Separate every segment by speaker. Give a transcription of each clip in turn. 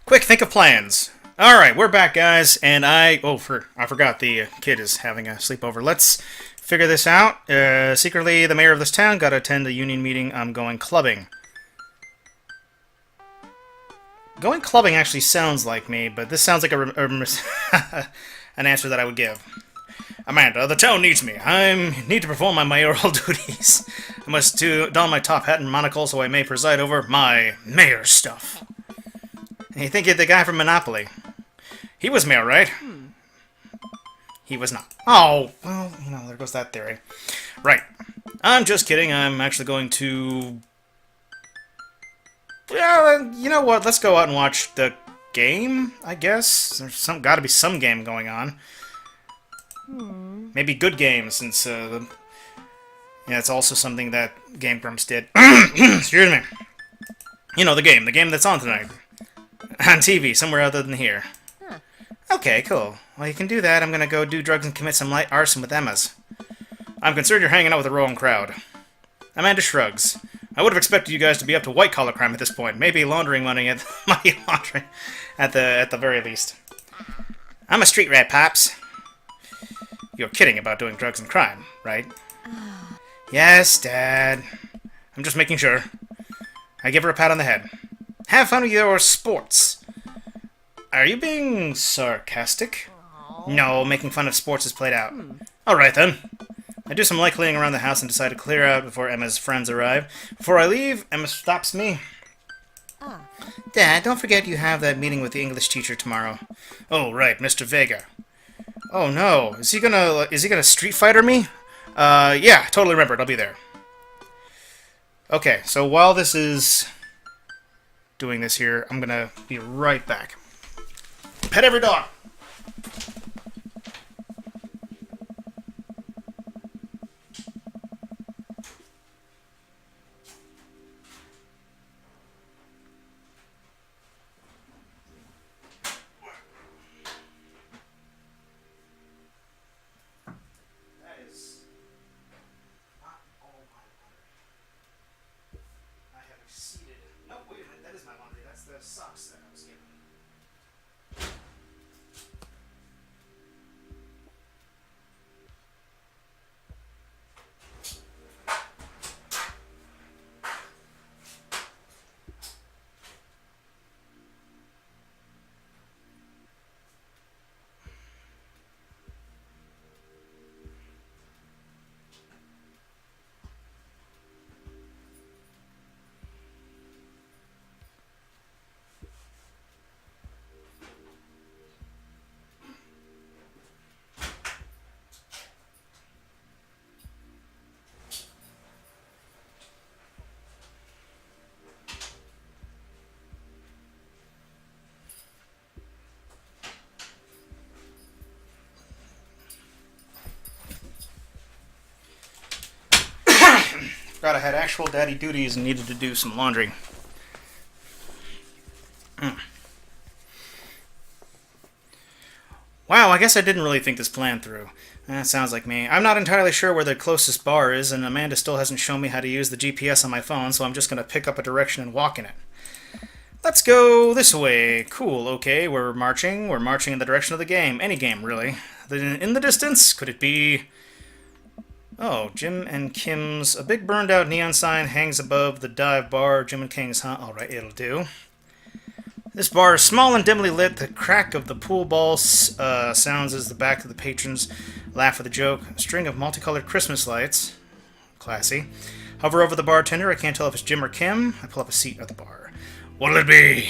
Speaker 1: Quick, think of plans. Alright, we're back, guys, and I forgot the kid is having a sleepover. Let's figure this out. Secretly, the mayor of this town got to attend a union meeting. I'm going clubbing. Going clubbing actually sounds like me, but this sounds like an answer that I would give. Amanda, the town needs me. I need to perform my mayoral duties. I must don my top hat and monocle so I may preside over my mayor stuff. And you think you're the guy from Monopoly. He was mayor, right? He was not. Oh, well, there goes that theory. Right. I'm just kidding. I'm actually going to... Well, you know what? Let's go out and watch the game, I guess. There's gotta be some game going on. Maybe good game, since, yeah, it's also something that Game Grumps did. Excuse me. You know, the game that's on tonight. On TV, somewhere other than here. Okay, cool. Well, you can do that. I'm gonna go do drugs and commit some light arson with Emma's. I'm concerned you're hanging out with the wrong crowd. Amanda shrugs. I would have expected you guys to be up to white-collar crime at this point. Maybe laundering money at money laundering at the very least. I'm a street rat, Pops. You're kidding about doing drugs and crime, right? Yes, Dad. I'm just making sure. I give her a pat on the head. Have fun with your sports. Are you being sarcastic? No, making fun of sports is played out. Alright then. I do some light cleaning around the house and decide to clear out before Emma's friends arrive. Before I leave, Emma stops me. Dad, don't forget you have that meeting with the English teacher tomorrow. Oh, right, Mr. Vega. Oh no, is he gonna Street Fighter me? Yeah, totally remembered, I'll be there. Okay, so while this is doing this here, I'm gonna be right back. Pet every dog! Socks that I was given. Forgot I had actual daddy duties and needed to do some laundry. Wow, I guess I didn't really think this plan through. That sounds like me. I'm not entirely sure where the closest bar is, and Amanda still hasn't shown me how to use the GPS on my phone, so I'm just going to pick up a direction and walk in it. Let's go this way. Cool, okay, we're marching. We're marching in the direction of the game. Any game, really. In the distance, could it be... Oh, Jim and Kim's. A big burned-out neon sign hangs above the dive bar. Jim and King's, huh? Alright, it'll do. This bar is small and dimly lit. The crack of the pool ball sounds as the back of the patrons laugh at the joke. A string of multicolored Christmas lights. Classy. Hover over the bartender. I can't tell if it's Jim or Kim. I pull up a seat at the bar. What'll it be?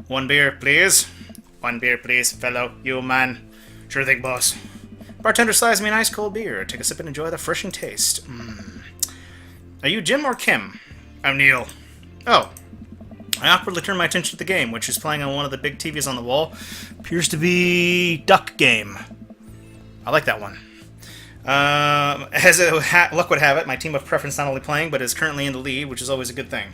Speaker 1: One beer, please. One beer, please, fellow. You, man. Sure thing, boss. Bartender slides me an ice cold beer. Take a sip and enjoy the refreshing taste. Are you Jim or Kim? I'm Neil. Oh. I awkwardly turn my attention to the game, which is playing on one of the big TVs on the wall. Appears to be Duck Game. I like that one. As luck would have it, my team of preference not only playing, but is currently in the lead, which is always a good thing.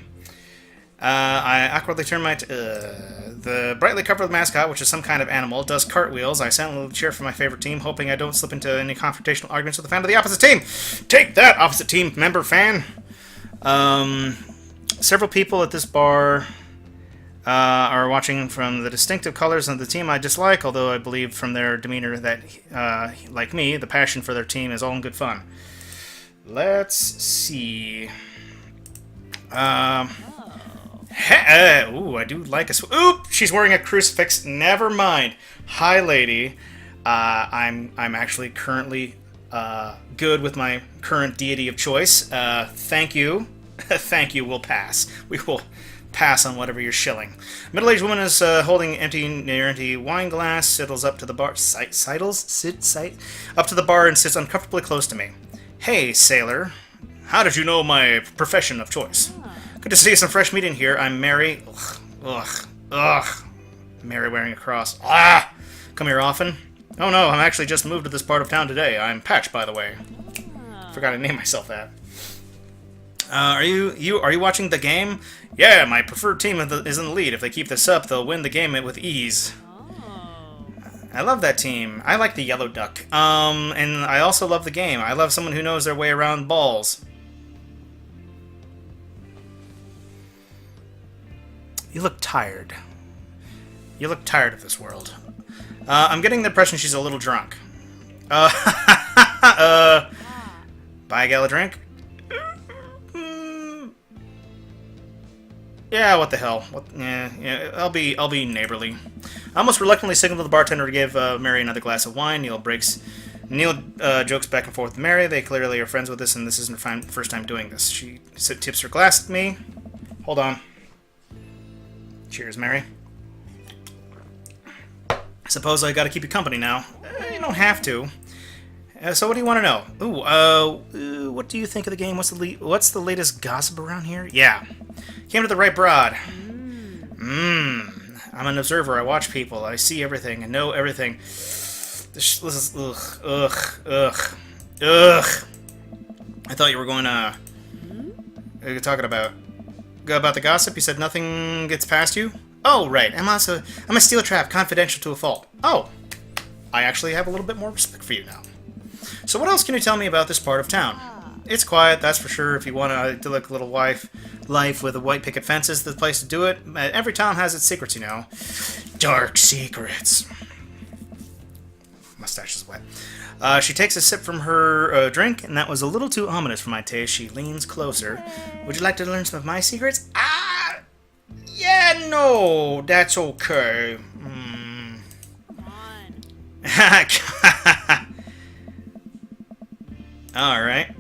Speaker 1: I awkwardly turn my... the brightly covered mascot, which is some kind of animal, does cartwheels. I silently cheer for my favorite team, hoping I don't slip into any confrontational arguments with a fan of the opposite team. Take that, opposite team member fan! Several people at this bar are watching from the distinctive colors of the team I dislike, although I believe from their demeanor that, like me, the passion for their team is all in good fun. Let's see. Ooh, I do like a... Oop! She's wearing a crucifix. Never mind. Hi, lady. I'm actually currently good with my current deity of choice. Thank you. Thank you. We'll pass. We will pass on whatever you're shilling. Middle-aged woman is holding empty wine glass, sidles up to the bar... Up to the bar and sits uncomfortably close to me. Hey, sailor. How did you know my profession of choice? Good to see some fresh meat in here. I'm Mary. Ugh. Mary wearing a cross. Ah! Come here often? Oh no, I'm actually just moved to this part of town today. I'm Patch, by the way. Forgot to name myself that. Are you watching the game? Yeah, my preferred team is in the lead. If they keep this up, they'll win the game with ease. I love that team. I like the yellow duck. And I also love the game. I love someone who knows their way around balls. You look tired. You look tired of this world. I'm getting the impression she's a little drunk. Buy a gal a drink? Yeah, what the hell? Yeah, I'll be neighborly. I almost reluctantly signal to the bartender to give Mary another glass of wine. Neil jokes back and forth with Mary. They clearly are friends with this, and this isn't her first time doing this. She tips her glass at me. Hold on. Cheers, Mary. Suppose I gotta keep you company now. You don't have to. So what do you want to know? What do you think of the game? What's the latest gossip around here? Yeah. Came to the right broad. I'm an observer. I watch people. I see everything. I know everything. This is... Ugh. I thought you were going to... What are you talking about? About the gossip? You said nothing gets past you? Oh, right. I'm a steel trap, confidential to a fault. Oh. I actually have a little bit more respect for you now. So what else can you tell me about this part of town? It's quiet, that's for sure. If you want to idyllic little life with a white picket fence is the place to do it. Every town has its secrets, you know. Dark secrets. Mustache is wet. She takes a sip from her drink, and that was a little too ominous for my taste. She leans closer. Would you like to learn some of my secrets? Yeah, no, that's okay. Alright.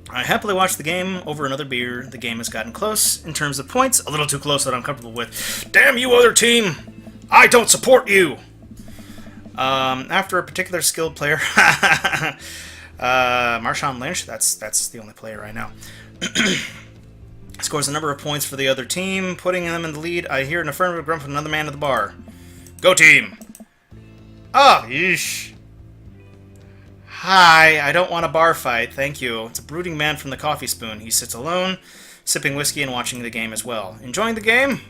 Speaker 1: I happily watched the game over another beer. The game has gotten close in terms of points. A little too close that I'm comfortable with. Damn you, other team! I don't support you! After a particular skilled player... Marshawn Lynch, that's the only player I know. Scores a number of points for the other team, putting them in the lead. I hear an affirmative grunt from another man at the bar. Go team! Oh, yeesh. Hi, I don't want a bar fight, thank you. It's a brooding man from the coffee spoon. He sits alone, sipping whiskey and watching the game as well. Enjoying the game?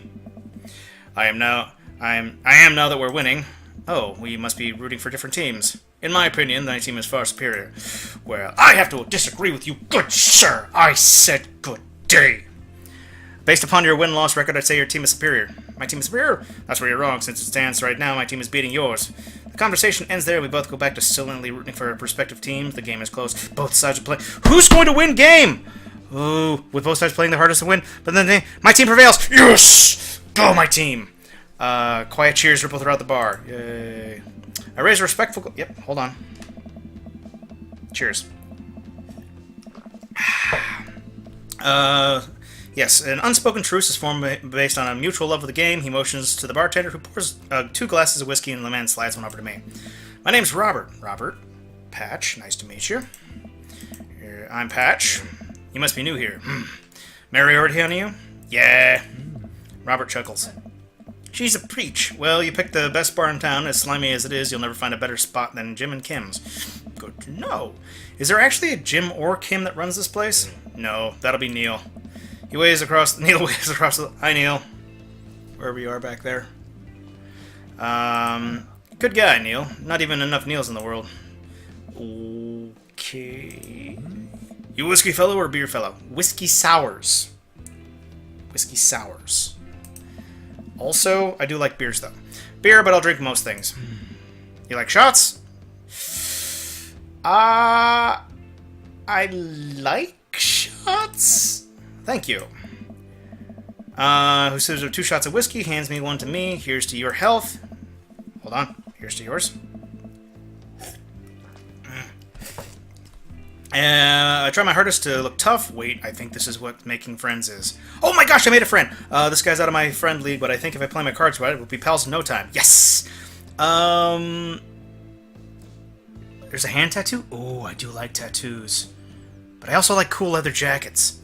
Speaker 1: I am now that we're winning. Oh, we must be rooting for different teams. In my opinion, my team is far superior. Well, I have to disagree with you, good sir. I said good day. Based upon your win-loss record, I'd say your team is superior. My team is superior? That's where you're wrong. Since it stands right now, my team is beating yours. The conversation ends there. We both go back to silently rooting for our respective teams. The game is close. Both sides are playing. Who's going to win game? Ooh, with both sides playing their hardest to win. But then my team prevails. Yes! Go, my team! Quiet cheers ripple throughout the bar. Yay. I raise a respectful... Yep, hold on. Cheers. Yes, an unspoken truce is formed based on a mutual love of the game. He motions to the bartender, who pours 2 glasses of whiskey, and the man slides one over to me. My name's Robert. Robert. Patch. Nice to meet you. I'm Patch. You must be new here. Mary already on you? Yeah. Robert chuckles. She's a preach. Well, you picked the best bar in town. As slimy as it is, you'll never find a better spot than Jim and Kim's. Good to know. Is there actually a Jim or Kim that runs this place? No, that'll be Neil. Neil waves across the... Hi, Neil. Wherever you are back there. Good guy, Neil. Not even enough Neils in the world. Okay. You whiskey fellow or beer fellow? Whiskey sours. Whiskey sours. Also, I do like beers, though. Beer, but I'll drink most things. You like shots? I like shots. Thank you. Who says 2 shots of whiskey? Hands me 1 to me. Here's to your health. Hold on. Here's to yours. I try my hardest to look tough. Wait, I think this is what making friends is. Oh my gosh, I made a friend! This guy's out of my friend league, but I think if I play my cards right, we'll be pals in no time. Yes! There's a hand tattoo? Oh, I do like tattoos. But I also like cool leather jackets.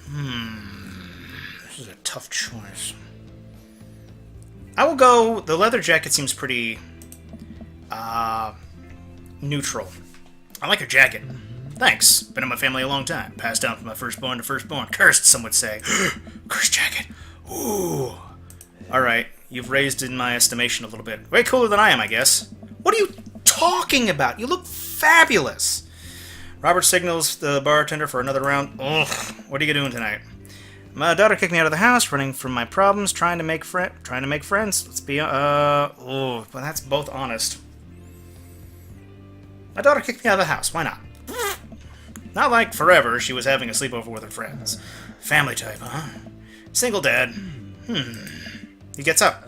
Speaker 1: This is a tough choice. I will go... The leather jacket seems pretty... neutral. I like your jacket. Thanks. Been in my family a long time. Passed down from my firstborn to firstborn. Cursed, some would say. Cursed jacket. Ooh. Alright, you've raised in my estimation a little bit. Way cooler than I am, I guess. What are you talking about? You look fabulous. Robert signals the bartender for another round. Ugh. What are you doing tonight? My daughter kicked me out of the house, running from my problems, trying to make friends. Let's be, but that's both honest. My daughter kicked me out of the house. Why not? Not like forever. She was having a sleepover with her friends. Family type, huh? Single dad. He gets up.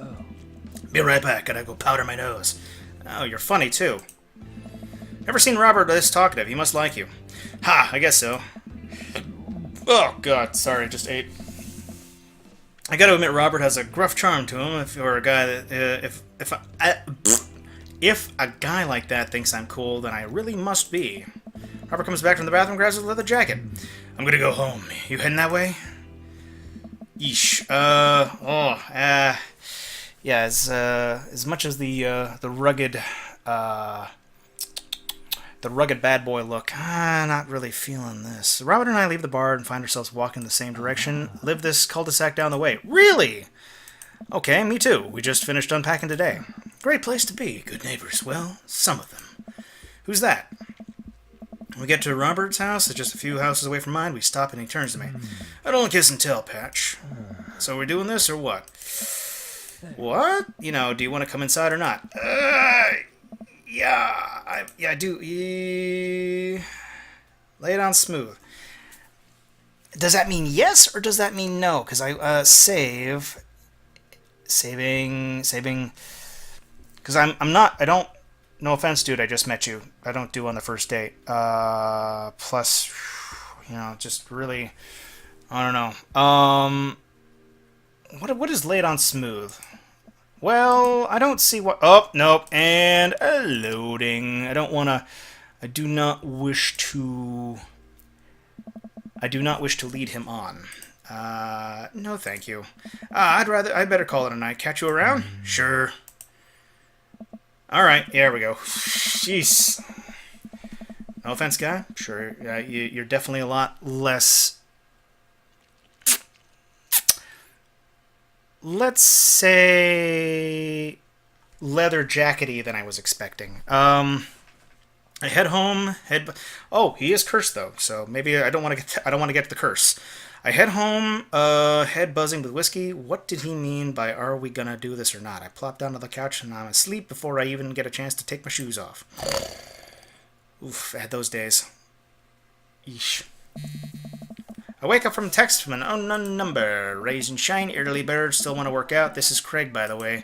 Speaker 1: Be right back. Gotta go powder my nose. Oh, you're funny, too. Never seen Robert this talkative. He must like you. Ha, I guess so. Oh, God. Sorry, just ate. I gotta admit, Robert has a gruff charm to him. If you're a guy that... If a guy like that thinks I'm cool, then I really must be. Robert comes back from the bathroom, grabs his leather jacket. I'm gonna go home. You heading that way? Yeesh. Yeah, as much as the rugged bad boy look, not really feeling this. Robert and I leave the bar and find ourselves walking the same direction. Live this cul-de-sac down the way. Really? Okay, me too. We just finished unpacking today. Great place to be. Good neighbors. Well, some of them. Who's that? We get to Robert's house. It's just a few houses away from mine. We stop and he turns to me. I don't kiss and tell, Patch. So we're doing this or what? What? You know, do you want to come inside or not? Yeah, I do. Lay it on smooth. Does that mean yes or does that mean no? Because I saving. Because I don't, no offense, dude, I just met you. I don't do on the first date. Plus, you know, just really, I don't know. What is laid on smooth? Well, I don't see what, oh, nope, and loading. I do not wish to lead him on. No thank you. I'd better call it a night. Catch you around? Sure. Alright, here we go. Jeez. No offense, guy. Sure, you're definitely a lot less... Let's say... leather jackety than I was expecting. I head home, oh, he is cursed though, so maybe I don't want to get to the curse. I head home, head buzzing with whiskey. What did he mean by are we gonna do this or not? I plop down to the couch and I'm asleep before I even get a chance to take my shoes off. Oof, I had those days. Yeesh. I wake up from a text from an unknown number. Raise and shine, early bird, still want to work out. This is Craig, by the way.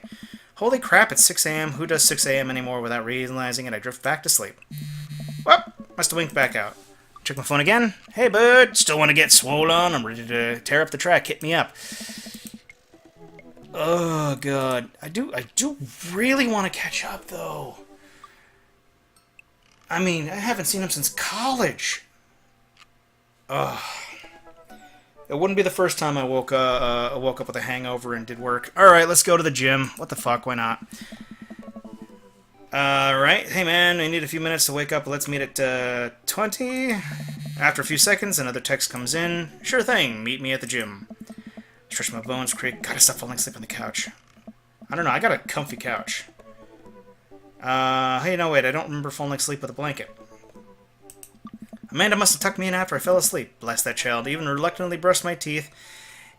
Speaker 1: Holy crap, it's 6 a.m. Who does 6 a.m. anymore without realizing it? I drift back to sleep. Well, must have winked back out. Check my phone again. Hey, bud. Still want to get swollen? I'm ready to tear up the track. Hit me up. Oh, God. I do really want to catch up, though. I mean, I haven't seen him since college. Ugh. It wouldn't be the first time I woke up with a hangover and did work. Alright, let's go to the gym. What the fuck, why not? Alright, hey man, I need a few minutes to wake up. Let's meet at 20. After a few seconds, another text comes in. Sure thing, meet me at the gym. Stretch my bones, creak. Gotta stop falling asleep on the couch. I don't know, I got a comfy couch. Hey, no, wait, I don't remember falling asleep with a blanket. Amanda must have tucked me in after I fell asleep. Bless that child. Even reluctantly brushed my teeth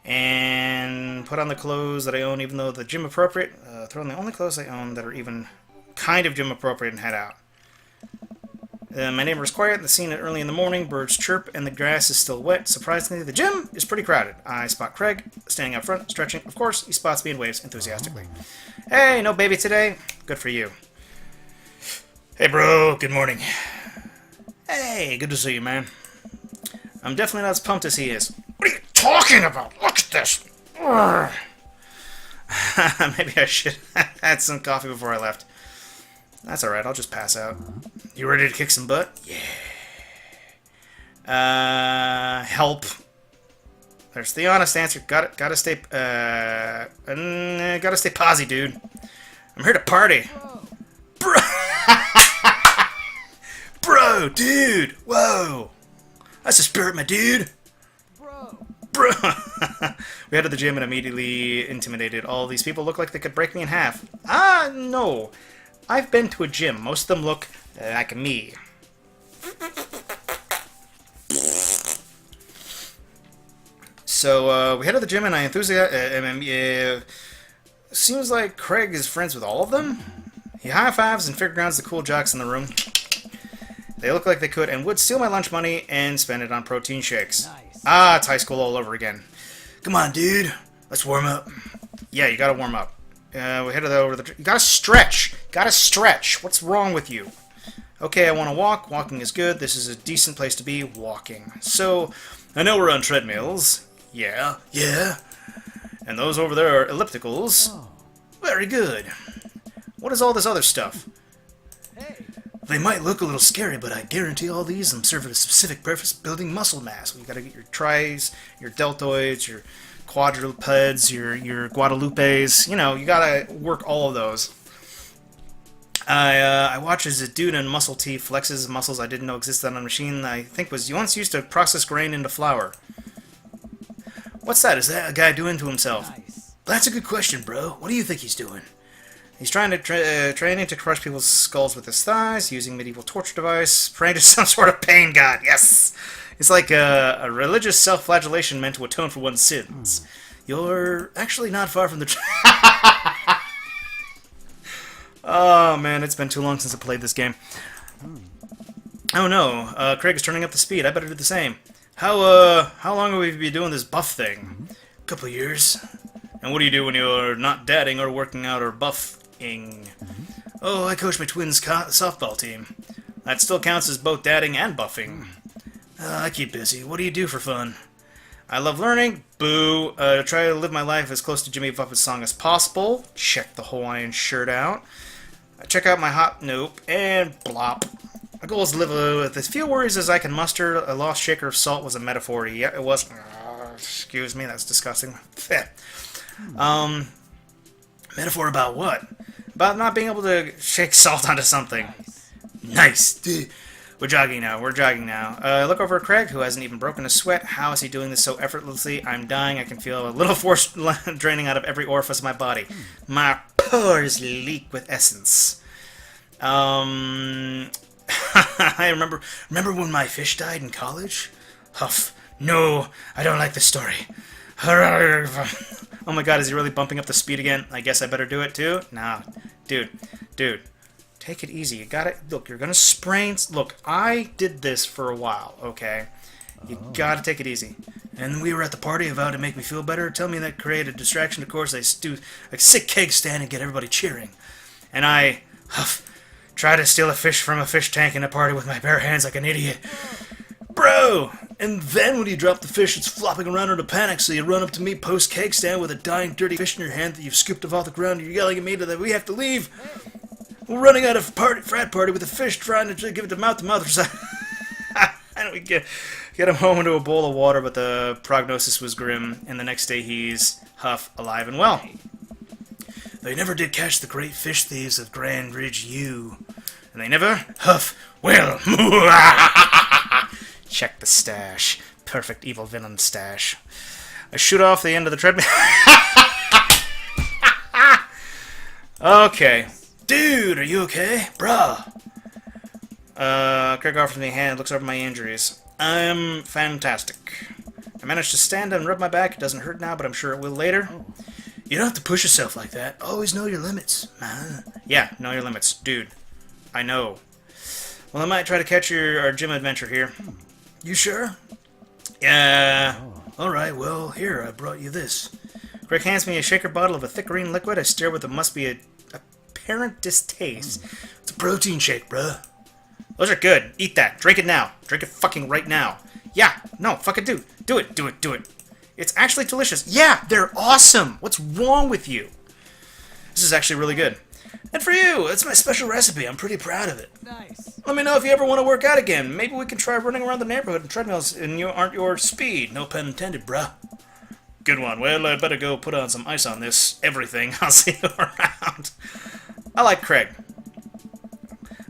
Speaker 1: And put on the clothes that I own, even though the gym appropriate. Throw on the only clothes I own that are even kind of gym appropriate and head out. My neighbor is quiet. The scene early in the morning. Birds chirp, and the grass is still wet. Surprisingly, the gym is pretty crowded. I spot Craig standing out front, stretching. Of course, he spots me and waves enthusiastically. Hey, no baby today? Good for you. Hey, bro. Good morning. Hey, good to see you, man. I'm definitely not as pumped as he is. What are you talking about? Look at this. Maybe I should have had some coffee before I left. That's alright, I'll just pass out. You ready to kick some butt? Yeah. Help. There's the honest answer. Gotta stay posy, dude. I'm here to party. Bro! Bro, dude! Whoa! That's the spirit, my dude! Bro! We headed to the gym and immediately intimidated. All these people look like they could break me in half. Ah, no. I've been to a gym. Most of them look like me. So, we head to the gym and I seems like Craig is friends with all of them. He high-fives and figure-grounds the cool jocks in the room. They look like they could and would steal my lunch money and spend it on protein shakes. Nice. Ah, it's high school all over again. Come on, dude. Let's warm up. Yeah, you gotta warm up. We headed over the... You gotta stretch! Gotta stretch! What's wrong with you? Okay, I want to walk. Walking is good. This is a decent place to be walking. So, I know we're on treadmills. Yeah. And those over there are ellipticals. Oh. Very good. What is all this other stuff? Hey. They might look a little scary, but I guarantee all these serve a specific purpose, building muscle mass. You gotta get your tris, your deltoids, your quadrupeds, your guadalupes. You know, you gotta work all of those. I watch as a dude in Muscle T flexes muscles I didn't know existed on a machine I think was once used to process grain into flour. What's that? Is that a guy doing to himself? Nice. That's a good question, bro. What do you think he's doing? He's trying to training to crush people's skulls with his thighs, using medieval torture device, praying to some sort of pain god. Yes! It's like a religious self-flagellation meant to atone for one's sins. You're actually not far from the... Oh, man, it's been too long since I played this game. Oh, no. Craig is turning up the speed. I better do the same. How long have we been doing this buff thing? A couple years. And what do you do when you're not dadding or working out or buffing? Oh, I coach my twins' softball team. That still counts as both dadding and buffing. I keep busy. What do you do for fun? I love learning. Boo. Try to live my life as close to Jimmy Buffett's song as possible. Check the Hawaiian shirt out. Check out my hot... Nope. And blop. My goal is to live with as few worries as I can muster. A lost shaker of salt was a metaphor. Yeah, it was... excuse me, that's disgusting. Metaphor about what? About not being able to shake salt onto something. Nice. Dude. We're jogging now. I look over at Craig, who hasn't even broken a sweat. How is he doing this so effortlessly? I'm dying. I can feel a little force draining out of every orifice of my body. My pores leak with essence. I remember when my fish died in college? Huff. No, I don't like the story. Oh my god, is he really bumping up the speed again? I guess I better do it too? Nah. Dude. Take it easy. You gotta... Look, you're gonna sprain... Look, I did this for a while, okay? You gotta take it easy. And we were at the party, vowed to make me feel better. Tell me that created a distraction. Of course, I do a sick keg stand and get everybody cheering. And I... try to steal a fish from a fish tank in a party with my bare hands like an idiot. Bro! And then when you drop the fish, it's flopping around in a panic, so you run up to me post-keg stand with a dying, dirty fish in your hand that you've scooped off the ground, and you're yelling at me that we have to leave. We're running out of frat party with a fish trying to give it to mouth. And we get him home into a bowl of water, but the prognosis was grim, and the next day he's, alive and well. They never did catch the great fish thieves of Grand Ridge U. And they never, will. Check the stash. Perfect evil villain stash. I shoot off the end of the treadmill. Okay. Dude, are you okay? Bruh. Craig offers me a hand, looks over my injuries. I'm fantastic. I managed to stand and rub my back. It doesn't hurt now, but I'm sure it will later. You don't have to push yourself like that. Always know your limits. Yeah, know your limits. Dude, I know. Well, I might try to catch our gym adventure here. You sure? Yeah. Alright, well, here, I brought you this. Greg hands me a shaker bottle of a thick green liquid. I stare with what must be a apparent distaste. It's a protein shake, bruh. Those are good. Eat that. Drink it now. Drink it fucking right now. Yeah. No, fucking do. Do it. Do it. Do it. It's actually delicious. Yeah, they're awesome. What's wrong with you? This is actually really good. And for you, it's my special recipe. I'm pretty proud of it. Nice. Let me know if you ever want to work out again. Maybe we can try running around the neighborhood in treadmills and you aren't your speed. No pun intended, bruh. Good one. Well, I'd better go put on some ice on this everything. I'll see you around. I like Craig.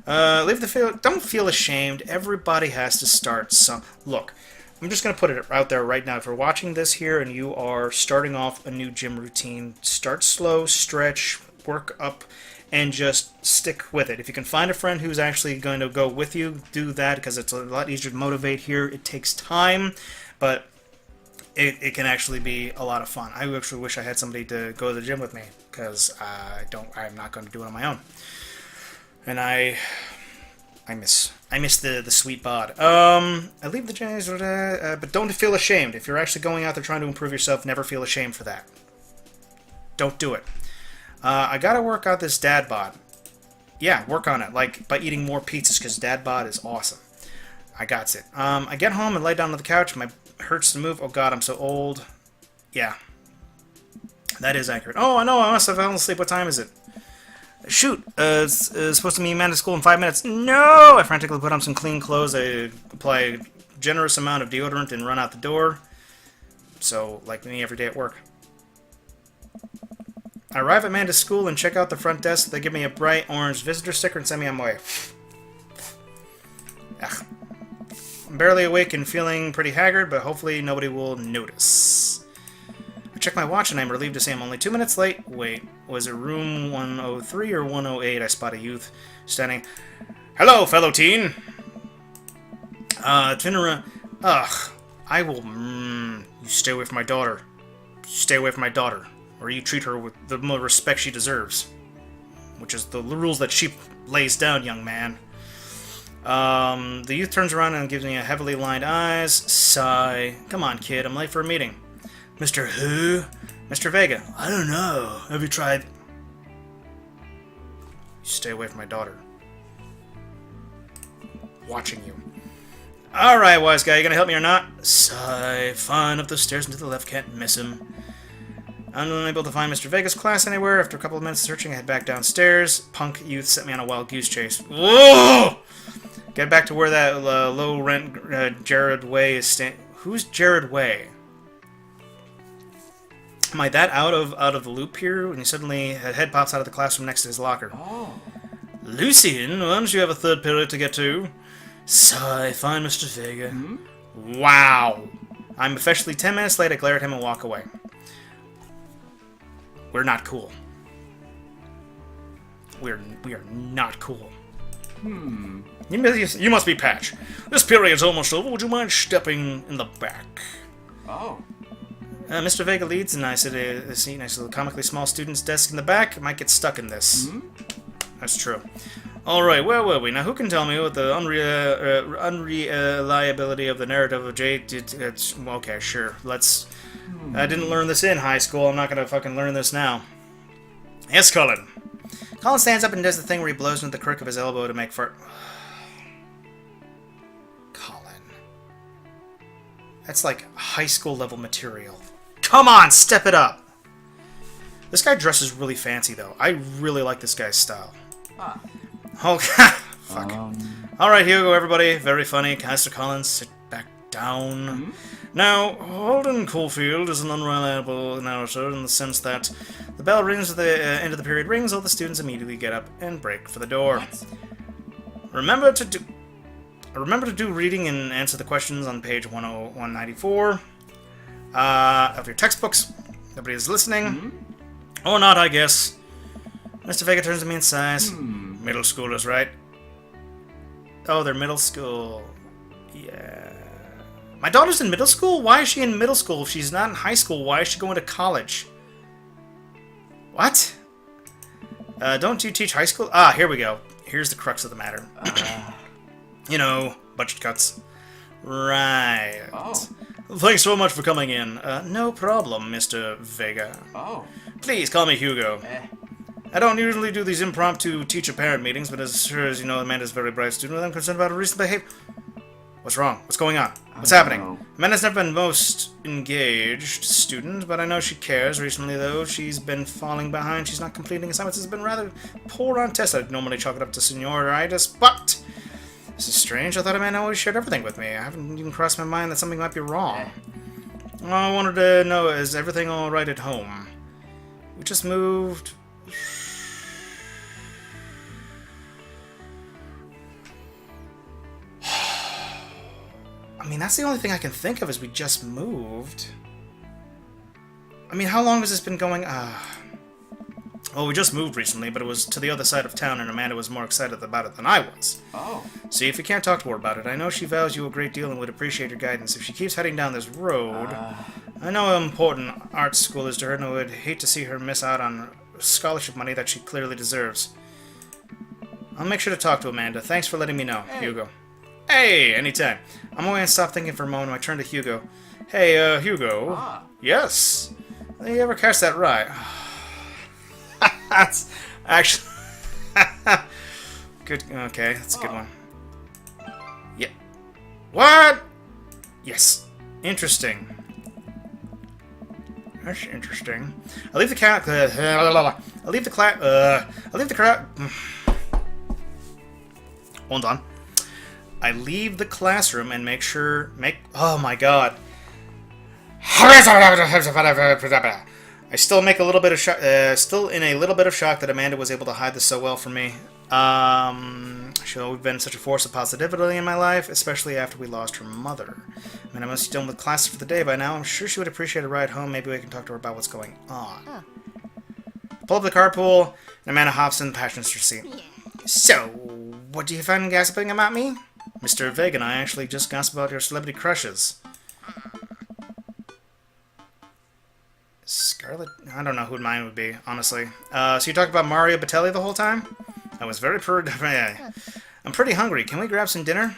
Speaker 1: Don't feel ashamed. Everybody has to start some. Look, I'm just going to put it out there right now. If you're watching this here and you are starting off a new gym routine, start slow, stretch, work up, and just stick with it. If you can find a friend who's actually going to go with you, do that, because it's a lot easier to motivate here. It takes time, but it can actually be a lot of fun. I actually wish I had somebody to go to the gym with me, because I'm not going to do it on my own. And I miss the sweet bod. I leave the gym, but don't feel ashamed. If you're actually going out there trying to improve yourself, never feel ashamed for that. Don't do it. I gotta work out this dad bod. Yeah, work on it, like by eating more pizzas, because dad bod is awesome. I got it. I get home and lay down on the couch. My hurts to move. Oh god, I'm so old. Yeah, that is accurate. Oh, I know. I must have fallen asleep. What time is it? Shoot, it's supposed to be man to school in 5 minutes. No! I frantically put on some clean clothes. I apply a generous amount of deodorant and run out the door. So, like me every day at work. I arrive at Amanda's school and check out the front desk. They give me a bright orange visitor sticker and send me on my way. Ugh. I'm barely awake and feeling pretty haggard, but hopefully nobody will notice. I check my watch and I'm relieved to say I'm only 2 minutes late. Wait, was it room 103 or 108? I spot a youth standing. Hello, fellow teen! Ugh, I will... you stay away from my daughter. Stay away from my daughter. Or you treat her with the more respect she deserves. Which is the rules that she lays down, young man. The youth turns around and gives me a heavily lined eyes. Sigh. Come on, kid, I'm late for a meeting. Mr. Who? Mr. Vega. I don't know. Have you tried... Stay away from my daughter. Watching you. Alright, wise guy, you gonna help me or not? Sigh. Fine, up the stairs and to the left, can't miss him. I'm unable to find Mr. Vega's class anywhere. After a couple of minutes searching, I head back downstairs. Punk youth set me on a wild goose chase. Whoa! Get back to where that low-rent Jared Way is standing. Who's Jared Way? Am I that out of the loop here? When suddenly a head pops out of the classroom next to his locker. Oh. Lucian, why don't you have a third period to get to? Sigh, fine, Mr. Vega. Hmm? Wow. I'm officially 10 minutes late. I glare at him and walk away. We're not cool. We are not cool. You must be Patch. This period's almost over. Would you mind stepping in the back? Oh. Mr. Vega leads, and I sit a seat next to the comically small student's desk in the back. I might get stuck in this. That's true. Alright, where were we? Now, who can tell me what the unreliability of the narrative of Jade... Okay, sure. Let's... I didn't learn this in high school. I'm not gonna fucking learn this now. Yes, Colin. Colin stands up and does the thing where he blows with the crook of his elbow to make fart. Colin. That's like high school level material. Come on, step it up! This guy dresses really fancy, though. I really like this guy's style. Ah. Oh, fuck. Alright, here we go, everybody. Very funny. Mr. Collins, sit back down. Now, Holden Caulfield is an unreliable narrator in the sense that the bell rings at the end of the period rings, all the students immediately get up and break for the door. What? Remember to do reading and answer the questions on page 194 of your textbooks. Nobody is listening. Or not, I guess. Mr. Vega turns to me and sighs. Middle schoolers, right? Oh, they're middle school. Yeah. My daughter's in middle school? Why is she in middle school? If she's not in high school, why is she going to college? What? Don't you teach high school? Ah, here we go. Here's the crux of the matter. You know, budget cuts. Right.
Speaker 2: Oh.
Speaker 1: Thanks so much for coming in. No problem, Mr. Vega.
Speaker 2: Oh.
Speaker 1: Please call me Hugo.
Speaker 2: Eh.
Speaker 1: I don't usually do these impromptu teacher-parent meetings, but as sure as you know, Amanda's a very bright student, I'm concerned about her recent behavior. What's wrong? What's going on? What's happening?
Speaker 2: know.
Speaker 1: Amanda's never been most engaged student, but I know she cares. Recently, though, she's been falling behind. She's not completing assignments. Has been rather poor on tests. I'd normally chalk it up to senioritis, but this is strange. I thought Amanda always shared everything with me. I haven't even crossed my mind that something might be wrong. All I wanted to know is everything all right at home? We just moved. I mean, that's the only thing I can think of is we just moved. I mean, how long has this been going? Well, we just moved recently, but it was to the other side of town, and Amanda was more excited about it than I was.
Speaker 2: Oh.
Speaker 1: See, if you can't talk to her about it, I know she values you a great deal and would appreciate your guidance. If she keeps heading down this road, I know how important art school is to her, and I would hate to see her miss out on scholarship money that she clearly deserves. I'll make sure to talk to Amanda. Thanks for letting me know, Hugo. Hey, anytime. I'm going to stop thinking for a moment. I turn to Hugo. Hey, Hugo. Yes. You ever catch that right? That's actually good. Okay, that's a good one. Yep. What? Yes. Interesting. That's interesting. I'll leave the cat. I'll leave the class. I'll leave the crowd. Hold on. I leave the classroom and oh my god. I still make a little bit of still in a little bit of shock that Amanda was able to hide this so well from me. She's been such a force of positivity in my life, especially after we lost her mother. I mean, I must be done with classes for the day by now. I'm sure she would appreciate a ride home. Maybe we can talk to her about what's going on. Pull up the carpool, and Amanda hops in the passenger seat. So, what do you find gossiping about me? Mr. Vega and I actually just gossip about your celebrity crushes. Scarlett? I don't know who mine would be, honestly. So you talked about Mario Batali the whole time? I was very I'm pretty hungry. Can we grab some dinner?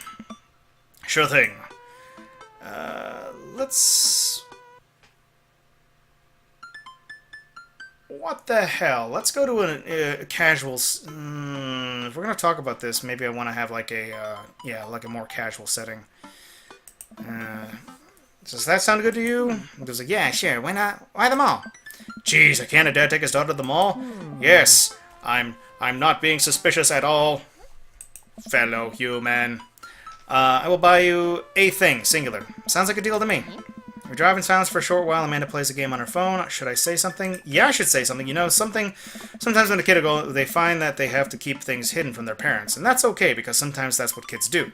Speaker 1: Sure thing. Let's... What the hell? Let's go to a casual... if we're going to talk about this, maybe I want to have like a, like a more casual setting. Does that sound good to you? He goes like, yeah, sure, why not? Why the mall? Jeez, can't a dad take his daughter to the mall? Yes, I'm not being suspicious at all, fellow human. I will buy you a thing, singular. Sounds like a deal to me. We drive in silence for a short while. Amanda plays a game on her phone. Should I say something? Yeah, I should say something. You know, sometimes when a kid they find that they have to keep things hidden from their parents. And that's okay, because sometimes that's what kids do.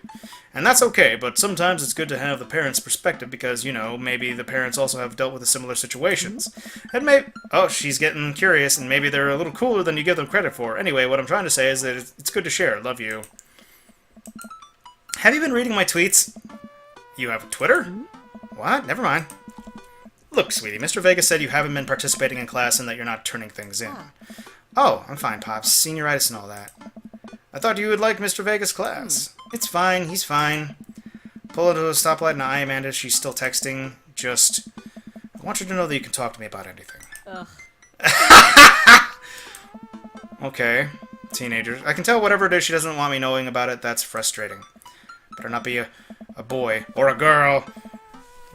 Speaker 1: And that's okay, but sometimes it's good to have the parents' perspective, because, you know, maybe the parents also have dealt with similar situations. And maybe... Oh, she's getting curious, and maybe they're a little cooler than you give them credit for. Anyway, what I'm trying to say is that it's good to share. Love you. Have you been reading my tweets? You have Twitter? What? Never mind. Look, sweetie, Mr. Vega said you haven't been participating in class and that you're not turning things in. Oh, I'm fine, Pops. Senioritis and all that. I thought you would like Mr. Vega's class. It's fine. He's fine. Pull into a stoplight and I, Amanda, she's still texting. Just, I want you to know that you can talk to me about anything.
Speaker 3: Ugh.
Speaker 1: Okay. Teenagers. I can tell whatever it is she doesn't want me knowing about it. That's frustrating. Better not be a boy or a girl.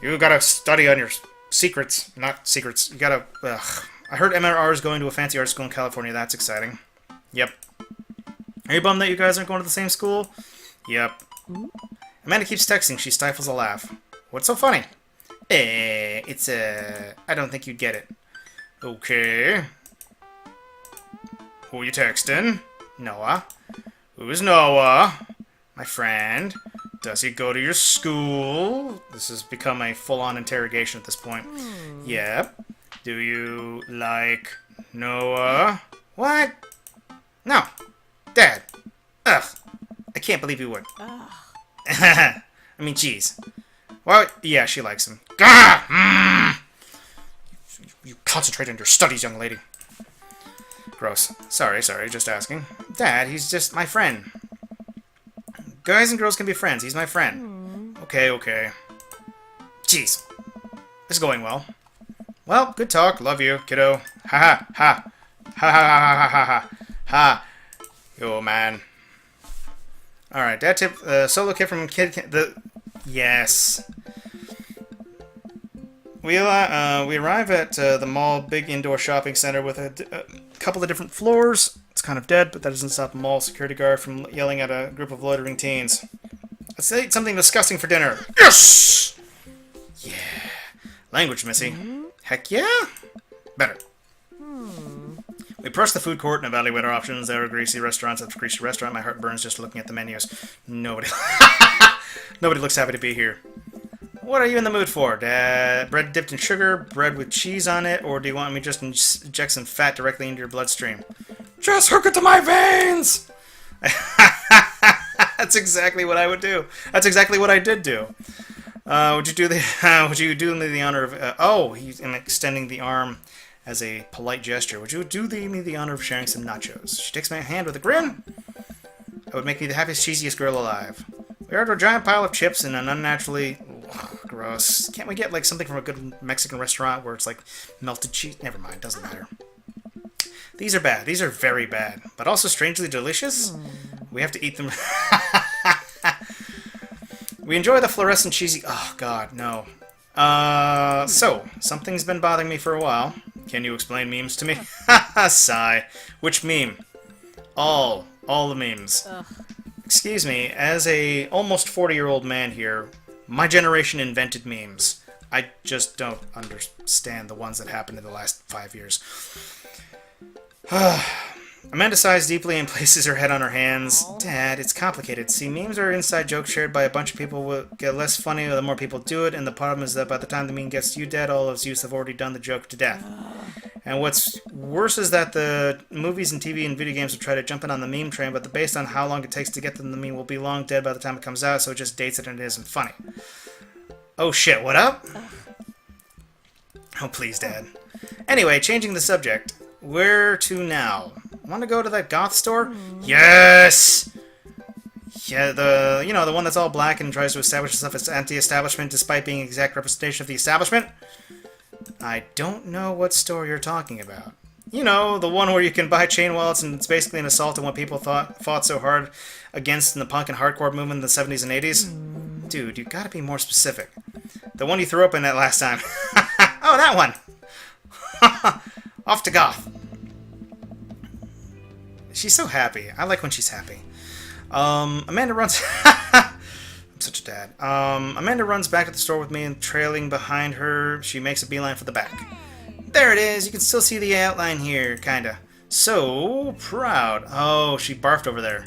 Speaker 1: You gotta study on your secrets. Not secrets. You gotta... Ugh. I heard MRR is going to a fancy art school in California. That's exciting. Yep. Are you bummed that you guys aren't going to the same school? Yep. Amanda keeps texting. She stifles a laugh. What's so funny? It's I don't think you'd get it. Okay. Who are you texting? Noah. Who's Noah? My friend. Does he go to your school? This has become a full-on interrogation at this point. Yep. Do you like Noah? What? No. Dad. Ugh. I can't believe you would. I mean, jeez. Well, yeah, she likes him. Gah! You concentrate on your studies, young lady. Gross. Sorry, just asking. Dad, he's just my friend. Guys and girls can be friends. He's my friend. Okay. Jeez. This is going well. Well, good talk. Love you, kiddo. Ha ha ha. Ha ha ha ha ha ha. Ha. Yo, man. Alright, dad tip, solo kid from Yes. We arrive at the mall, big indoor shopping center with a couple of different floors. It's kind of dead, but that doesn't stop the mall security guard from yelling at a group of loitering teens. Let's eat something disgusting for dinner. Yes! Yeah. Language, Missy. Heck yeah? Better. We approach the food court and evaluate our options. There are greasy restaurants after greasy restaurant. My heart burns just looking at the menus. Nobody looks happy to be here. What are you in the mood for, Dad? Bread dipped in sugar, bread with cheese on it, or do you want me just inject some fat directly into your bloodstream? Just hook it to my veins! That's exactly what I would do. That's exactly what I did do. Would you do me the honor of... oh, he's extending the arm as a polite gesture. Would you do me the honor of sharing some nachos? She takes my hand with a grin. That would make me the happiest, cheesiest girl alive. We ordered a giant pile of chips and an unnaturally... gross. Can't we get, like, something from a good Mexican restaurant where it's, like, melted cheese? Never mind. Doesn't matter. These are bad. These are very bad. But also strangely delicious. We have to eat them. We enjoy the fluorescent cheesy... Oh, God, no. So, something's been bothering me for a while. Can you explain memes to me? Sigh. Which meme? All the memes. Excuse me, as a almost 40-year-old man here, my generation invented memes. I just don't understand the ones that happened in the last 5 years. Amanda sighs deeply and places her head on her hands. Dad, it's complicated. See, memes are inside jokes shared by a bunch of people will get less funny the more people do it, and the problem is that by the time the meme gets to you, Dad, all of us youth have already done the joke to death. And what's worse is that the movies and TV and video games will try to jump in on the meme train, but based on how long it takes to get them, the meme will be long dead by the time it comes out, so it just dates it and it isn't funny. Oh shit, what up? Oh, please, Dad. Anyway, changing the subject. Where to now? Want to go to that goth store? Yes! Yeah, the one that's all black and tries to establish itself as anti-establishment despite being an exact representation of the establishment? I don't know what store you're talking about. You know, the one where you can buy chain wallets and it's basically an assault on what people fought so hard against in the punk and hardcore movement in the 70s and 80s? Dude, you gotta be more specific. The one you threw up in that last time. Oh, that one! Off to goth. She's so happy. I like when she's happy. Amanda runs... I'm such a dad. Amanda runs back to the store with me and trailing behind her, she makes a beeline for the back. There it is! You can still see the outline here, kinda. So proud. Oh, she barfed over there.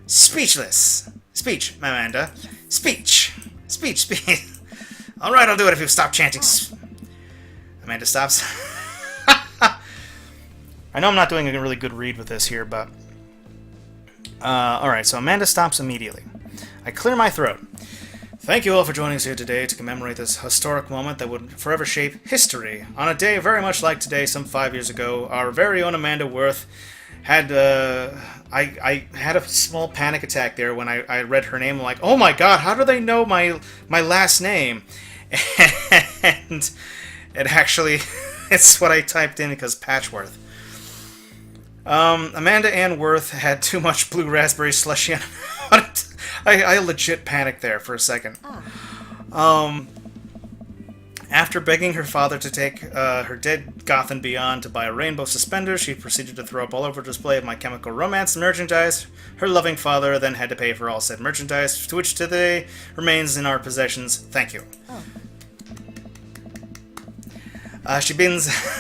Speaker 1: Speechless. Speech, Amanda. Speech. Speech. Alright, I'll do it if you stop chanting. Amanda stops. I know I'm not doing a really good read with this here, but... Alright, so Amanda stops immediately. I clear my throat. Thank you all for joining us here today to commemorate this historic moment that would forever shape history. On a day very much like today, some 5 years ago, our very own Amanda Worth had... I had a small panic attack there when I read her name. I'm like, oh my god, how do they know my last name? And it actually... it's what I typed in because Patchworth. Amanda Ann Worth had too much blue raspberry slushy on it. I legit panicked there for a second. After begging her father to take her dead goth and beyond to buy a rainbow suspender, she proceeded to throw up all over a display of My Chemical Romance merchandise. Her loving father then had to pay for all said merchandise, to which today remains in our possessions. Thank you.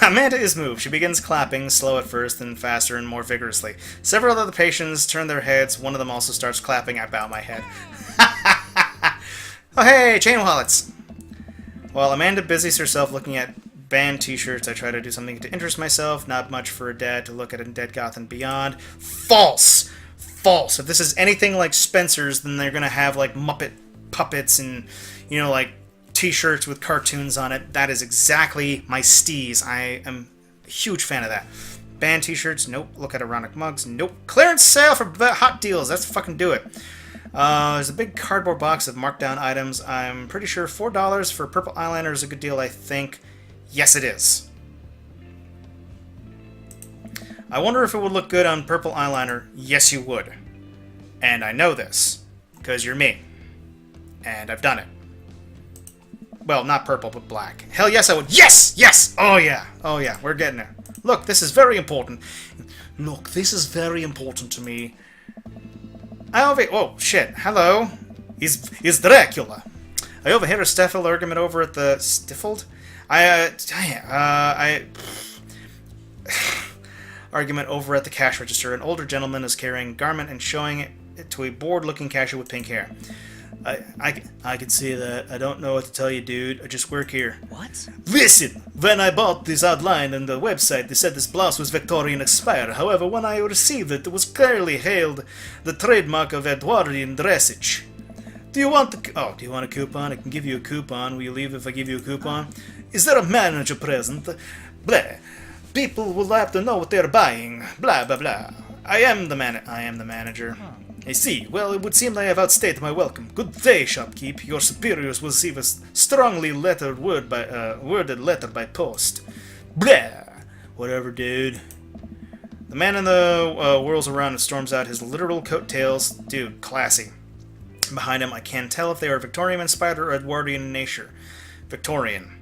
Speaker 1: Amanda is moved. She begins clapping, slow at first, then faster and more vigorously. Several other patients turn their heads. One of them also starts clapping. I bow my head. Oh, hey, chain wallets! While Amanda busies herself looking at band t-shirts, I try to do something to interest myself. Not much for a dad to look at in Dead Goth and Beyond. False! False! If this is anything like Spencer's, then they're gonna have, like, Muppet puppets and, you know, like, t-shirts with cartoons on it. That is exactly my steez. I am a huge fan of that. Band t-shirts, nope. Look at ironic mugs, nope. Clearance sale for hot deals, let's fucking do it. There's a big cardboard box of markdown items. I'm pretty sure $4 for purple eyeliner is a good deal, I think. Yes, it is. I wonder if it would look good on purple eyeliner. Yes, you would. And I know this, because you're me. And I've done it. Well, not purple, but black. Hell yes, I would. Yes! Yes! Oh, yeah. Oh, yeah. We're getting there. Look, this is very important. Look, this is very important to me. Oh, shit. Hello. He's Dracula. I overheard a Steffel argument over at the... Stiffled? Argument over at the cash register. An older gentleman is carrying a garment and showing it to a bored-looking cashier with pink hair. I can see that. I don't know what to tell you, dude. I just work here. What? Listen! When I bought this online on the website, they said this blouse was Victorian expired. However, when I received it, it was clearly hailed the trademark of Edwardian dressage. Do you want do you want a coupon? I can give you a coupon. Will you leave if I give you a coupon? Is there a manager present? Blah. People will have to know what they're buying. Blah, blah, blah. I am the manager. I see. Well, it would seem I have outstayed my welcome. Good day, shopkeep. Your superiors will receive a strongly worded letter by post. Blah! Whatever, dude. The man in the whirls around and storms out, his literal coattails. Dude, classy. Behind him, I can't tell if they are Victorian-inspired or Edwardian in nature. Victorian.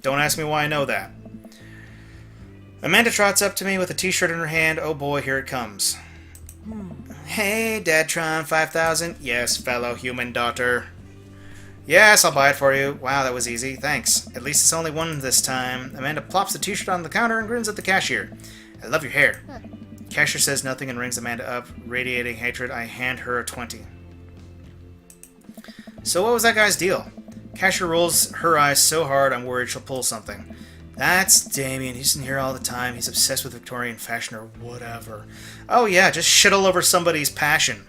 Speaker 1: Don't ask me why I know that. Amanda trots up to me with a t-shirt in her hand. Oh boy, here it comes. Hey, Dadtron 5000. Yes, fellow human daughter. Yes, I'll buy it for you. Wow, that was easy. Thanks. At least it's only one this time. Amanda plops the t-shirt on the counter and grins at the cashier. I love your hair. Cashier says nothing and rings Amanda up. Radiating hatred, I hand her a 20. So what was that guy's deal? Cashier rolls her eyes so hard I'm worried she'll pull something. That's Damien. He's in here all the time. He's obsessed with Victorian fashion or whatever. Oh yeah, just shit all over somebody's passion.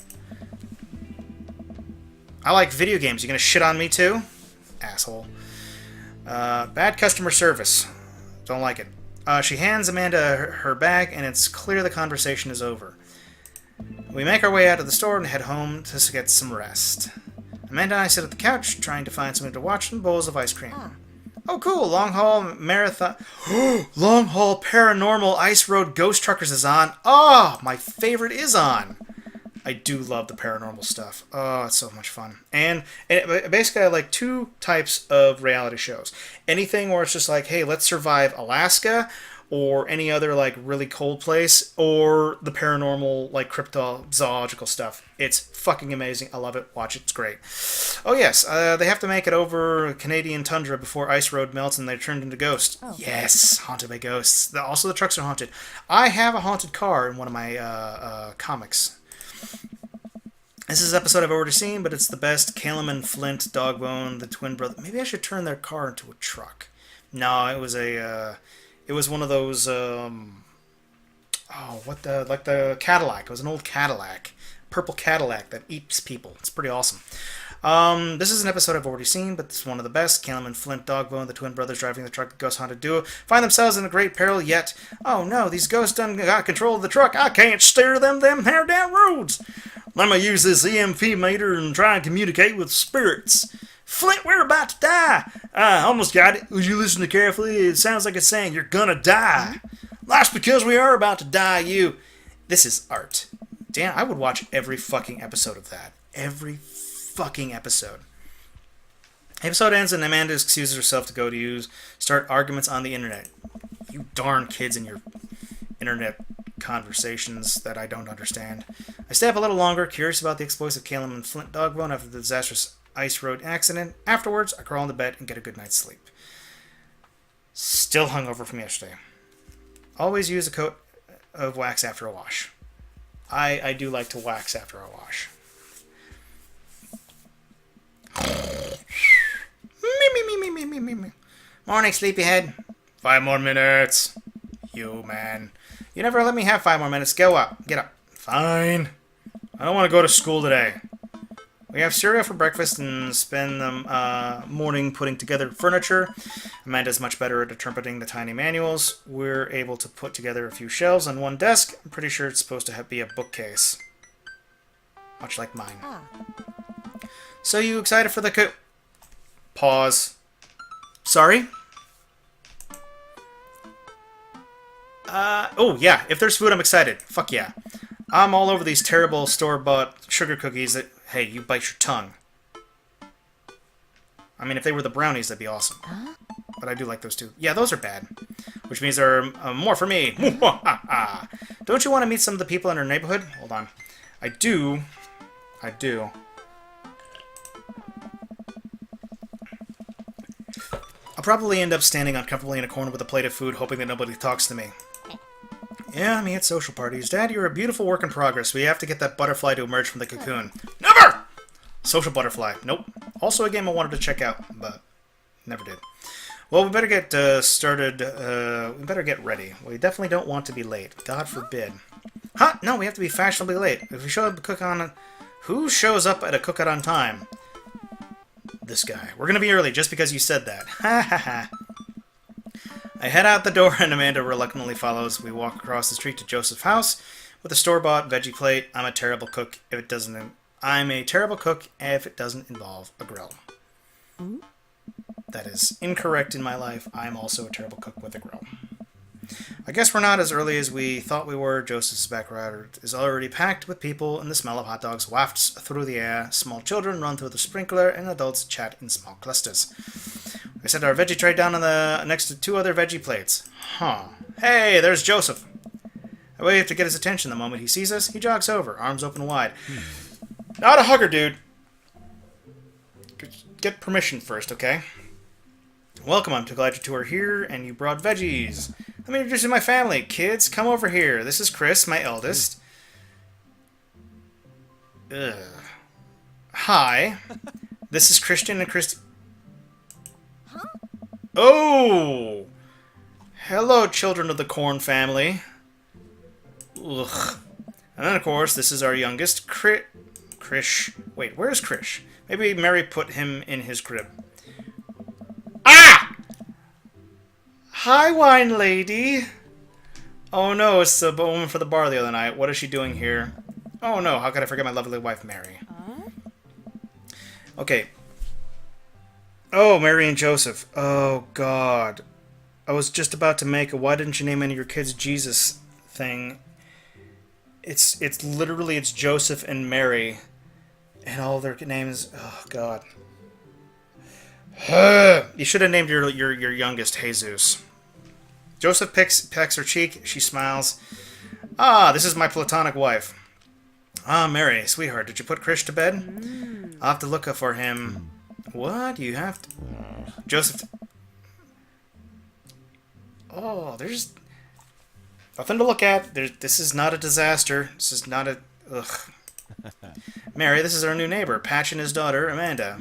Speaker 1: I like video games. You gonna shit on me too? Asshole. Bad customer service. Don't like it. She hands Amanda her bag, and it's clear the conversation is over. We make our way out of the store and head home to get some rest. Amanda and I sit at the couch, trying to find something to watch and bowls of ice cream. Oh, cool. Long haul marathon. Long haul paranormal ice road ghost truckers is on. Oh, my favorite is on. I do love the paranormal stuff. Oh, it's so much fun. And basically, I like two types of reality shows. Anything where it's just like, hey, let's survive Alaska, or any other like really cold place, or the paranormal like cryptozoological stuff. It's fucking amazing. I love it. Watch it. It's great. Oh yes, they have to make it over Canadian tundra before ice road melts and they're turned into ghosts. Oh. Yes, haunted by ghosts. Also, the trucks are haunted. I have a haunted car in one of my comics. This is an episode I've already seen, but it's the best. Calum and Flint, Dogbone, the twin brother. Maybe I should turn their car into a truck. No, it was a. It was one of those. Like the Cadillac. It was an old Cadillac, purple Cadillac that eats people. It's pretty awesome. This is an episode I've already seen, but it's one of the best. Calum and Flint, Dogbone, the twin brothers driving the truck, the ghost haunted duo, find themselves in a great peril. Yet, oh no, these ghosts done got control of the truck. I can't steer them hair down roads. Let me use this EMP meter and try and communicate with spirits. Flint, we're about to die. I almost got it. Would you listen carefully? It sounds like it's saying you're gonna die. That's because we are about to die, you. This is art. Dan, I would watch every fucking episode of that. Every fucking episode. Episode ends and Amanda excuses herself to go to start arguments on the internet. You darn kids and your internet conversations that I don't understand. I stay up a little longer, curious about the exploits of Calum and Flint Dogbone after the disastrous ice road accident. Afterwards, I crawl into bed and get a good night's sleep. Still hungover from yesterday. Always use a coat of wax after a wash. I do like to wax after a wash. Me. Morning, sleepyhead. 5 more minutes. You, man. You never let me have 5 more minutes. Go up. Get up. Fine. I don't want to go to school today. We have cereal for breakfast and spend the morning putting together furniture. Amanda's much better at interpreting the tiny manuals. We're able to put together a few shelves on one desk. I'm pretty sure it's supposed to be a bookcase. Much like mine. So you excited for the Pause. Sorry? Oh, yeah. If there's food, I'm excited. Fuck yeah. I'm all over these terrible store-bought sugar cookies that, hey, you bite your tongue. I mean, if they were the brownies, that'd be awesome. But I do like those too. Yeah, those are bad. Which means they're more for me. Don't you want to meet some of the people in our neighborhood? Hold on. I do. I'll probably end up standing uncomfortably in a corner with a plate of food, hoping that nobody talks to me. Yeah, me at social parties. Dad, you're a beautiful work in progress. We have to get that butterfly to emerge from the cocoon. Never! Social butterfly. Nope. Also a game I wanted to check out, but never did. Well, we better get started. We better get ready. We definitely don't want to be late. God forbid. Huh? No, we have to be fashionably late. If we show up at a cookout on... Who shows up at a cookout on time? This guy. We're gonna be early just because you said that. Ha ha ha. I head out the door and Amanda reluctantly follows. We walk across the street to Joseph's house with a store-bought veggie plate. I'm a terrible cook if it doesn't involve a grill. That is incorrect in my life. I'm also a terrible cook with a grill. I guess we're not as early as we thought we were. Joseph's backyard is already packed with people, and the smell of hot dogs wafts through the air. Small children run through the sprinkler, and adults chat in small clusters. We set our veggie tray down next to two other veggie plates. Huh. Hey, there's Joseph. I wait to get his attention. The moment he sees us, he jogs over, arms open wide. Not a hugger, dude. Get permission first, okay? Welcome, I'm too glad you two are here, and you brought veggies. Let me introduce you to my family. Kids, come over here. This is Chris, my eldest. Ugh. Hi. This is Christian and Christy. Huh? Oh! Hello, children of the Corn family. Ugh. And then, of course, this is our youngest, Krish. Wait, where's Krish? Maybe Mary put him in his crib. Ah! Hi, wine lady. Oh no, it's the woman for the bar the other night. What is she doing here? Oh no, how could I forget my lovely wife, Mary? Okay. Oh, Mary and Joseph. Oh, God. I was just about to make a why didn't you name any of your kids Jesus thing. It's literally, it's Joseph and Mary. And all their names, oh, God. You should have named your youngest Jesus. Joseph pecks her cheek. She smiles. Ah, this is my platonic wife. Ah, Mary, sweetheart, did you put Krish to bed? I'll have to look for him. What? You have to... Joseph... Oh, there's... nothing to look at. This is not a disaster. This is not a... Ugh. Mary, this is our new neighbor, Patch and his daughter, Amanda.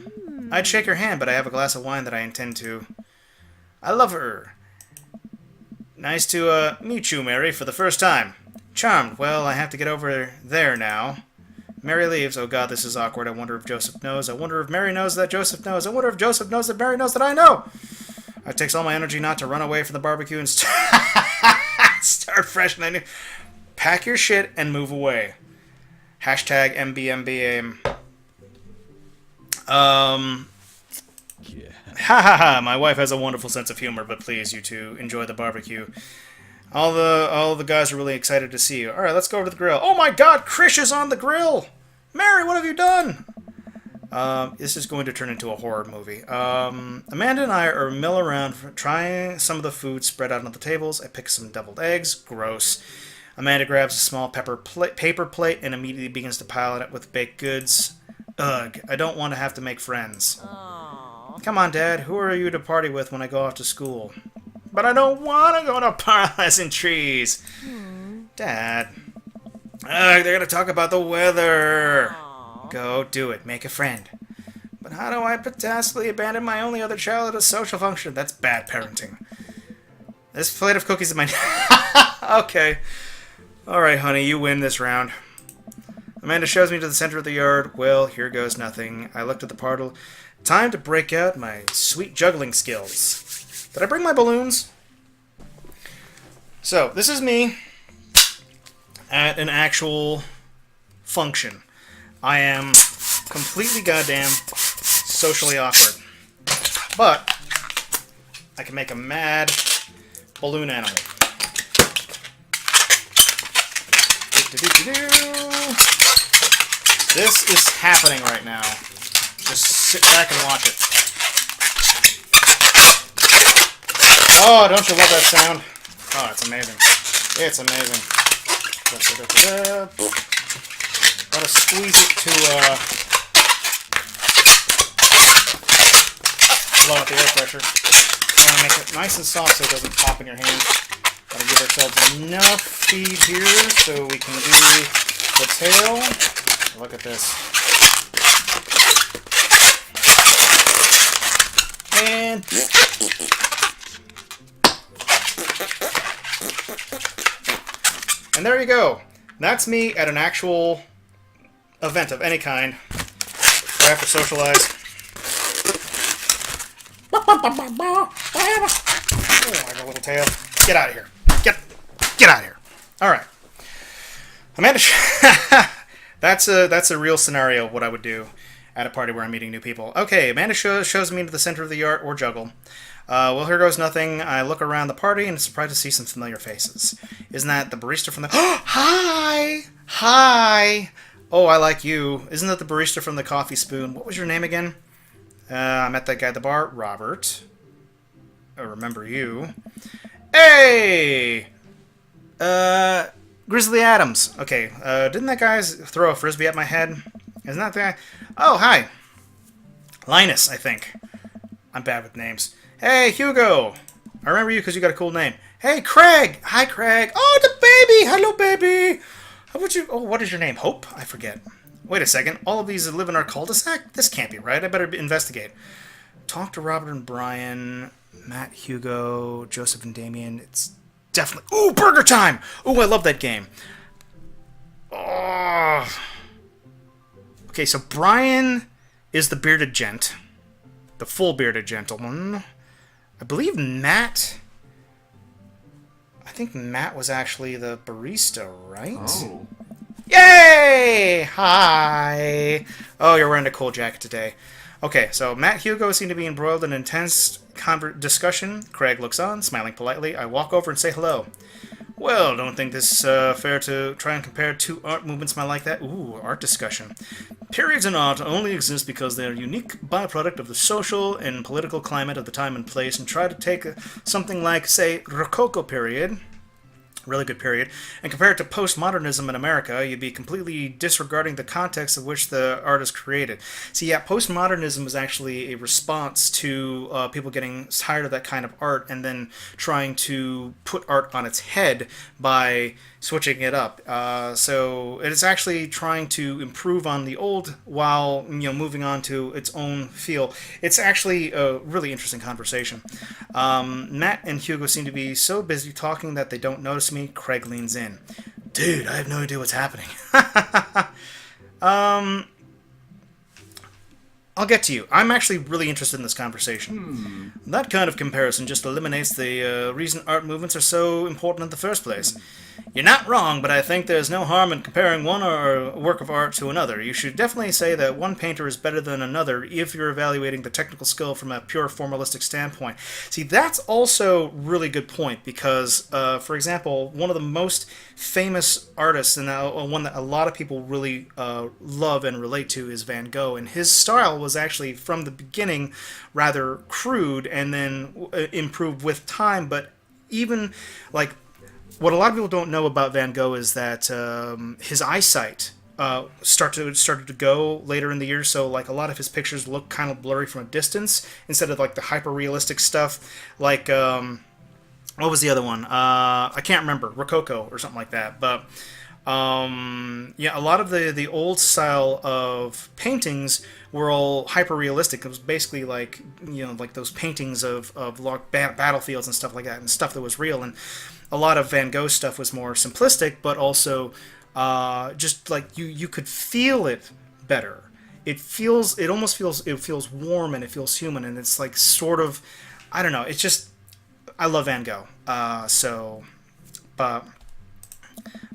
Speaker 1: I'd shake her hand, but I have a glass of wine that I intend to... I love her. Nice to meet you, Mary, for the first time. Charmed. Well, I have to get over there now. Mary leaves. Oh god, this is awkward. I wonder if Joseph knows. I wonder if Mary knows that Joseph knows. I wonder if Joseph knows that Mary knows that I know. It takes all my energy not to run away from the barbecue and start fresh and I knew. Pack your shit and move away. Hashtag MBMBAM.
Speaker 2: Yeah.
Speaker 1: Ha ha ha! My wife has a wonderful sense of humor, but please, you two, enjoy the barbecue. All the guys are really excited to see you. All right, let's go over to the grill. Oh my God, Krish is on the grill! Mary, what have you done? This is going to turn into a horror movie. Amanda and I are milling around trying some of the food spread out on the tables. I pick some deviled eggs. Gross. Amanda grabs a small paper plate and immediately begins to pile it with baked goods. Ugh, I don't want to have to make friends. Aww. Come on, Dad. Who are you to party with when I go off to school? But I don't want to go to Paralyzing Trees. Dad. They're going to talk about the weather. Aww. Go do it. Make a friend. But how do I potentially abandon my only other child at a social function? That's bad parenting. This plate of cookies is my... Okay. Alright, honey. You win this round. Amanda shows me to the center of the yard. Well, here goes nothing. I looked at the portal. Time to break out my sweet juggling skills. Did I bring my balloons? So, this is me at an actual function. I am completely goddamn socially awkward. But I can make a mad balloon animal. This is happening right now. Just sit back and watch it. Oh, don't you love that sound? Oh, it's amazing. It's amazing. Gotta squeeze it to blow out the air pressure. I want to make it nice and soft so it doesn't pop in your hand. Gotta give ourselves enough feed here so we can do the tail. Look at this. And there you go. That's me at an actual event of any kind where I have to socialize. Oh, I got a little tail. Get out of here. Get out of here. All right. Amanda, that's a real scenario of what I would do at a party where I'm meeting new people. Okay, Amanda shows me into the center of the yard or juggle. Well, here goes nothing. I look around the party and surprised to see some familiar faces. Isn't that the barista from the... Hi! Hi! Oh, I like you. Isn't that the barista from the Coffee Spoon? What was your name again? I met that guy at the bar. Robert. I remember you. Hey! Grizzly Adams. Okay, didn't that guy throw a frisbee at my head? Isn't that the guy? Oh, hi. Linus, I think. I'm bad with names. Hey, Hugo. I remember you because you got a cool name. Hey, Craig. Hi, Craig. Oh, the baby. Hello, baby. How would you... Oh, what is your name? Hope? I forget. Wait a second. All of these live in our cul-de-sac? This can't be right. I better investigate. Talk to Robert and Brian, Matt, Hugo, Joseph and Damien. It's definitely... Ooh, Burger Time! Ooh, I love that game. Oh. Okay, so Brian is the bearded gent. The full bearded gentleman. I believe Matt... I think Matt was actually the barista, right?
Speaker 2: Oh.
Speaker 1: Yay! Hi! Oh, you're wearing a cool jacket today. Okay, so Matt Hugo seem to be embroiled in an intense discussion. Craig looks on, smiling politely. I walk over and say hello. Well, don't think this fair to try and compare two art movements like that. Ooh, art discussion. Periods in art only exist because they are a unique byproduct of the social and political climate of the time and place, and try to take something like, say, Rococo period, really good period, and compare it to postmodernism in America, you'd be completely disregarding the context of which the art is created. See, yeah, postmodernism is actually a response to people getting tired of that kind of art and then trying to put art on its head by switching it up. So it is actually trying to improve on the old while moving on to its own feel. It's actually a really interesting conversation. Matt and Hugo seem to be so busy talking that they don't notice me. Craig leans in. Dude, I have no idea what's happening. I'll get to you. I'm actually really interested in this conversation. That kind of comparison just eliminates the reason art movements are so important in the first place. You're not wrong, but I think there's no harm in comparing one work of art to another. You should definitely say that one painter is better than another if you're evaluating the technical skill from a pure formalistic standpoint. See, that's also a really good point because, for example, one of the most famous artists and one that a lot of people really love and relate to is Van Gogh, and his style was actually from the beginning rather crude and then improved with time, but even like what a lot of people don't know about Van Gogh is that his eyesight started to go later in the year, so like a lot of his pictures look kind of blurry from a distance instead of like the hyper realistic stuff like what was the other one? I can't remember, Rococo or something like that. But yeah, a lot of the old style of paintings were all hyper realistic. It was basically like like those paintings of battlefields and stuff like that, and stuff that was real. And a lot of Van Gogh stuff was more simplistic, but also Just like you could feel it better. It feels warm and it feels human, and it's like sort of, I don't know. It's just, I love Van Gogh. But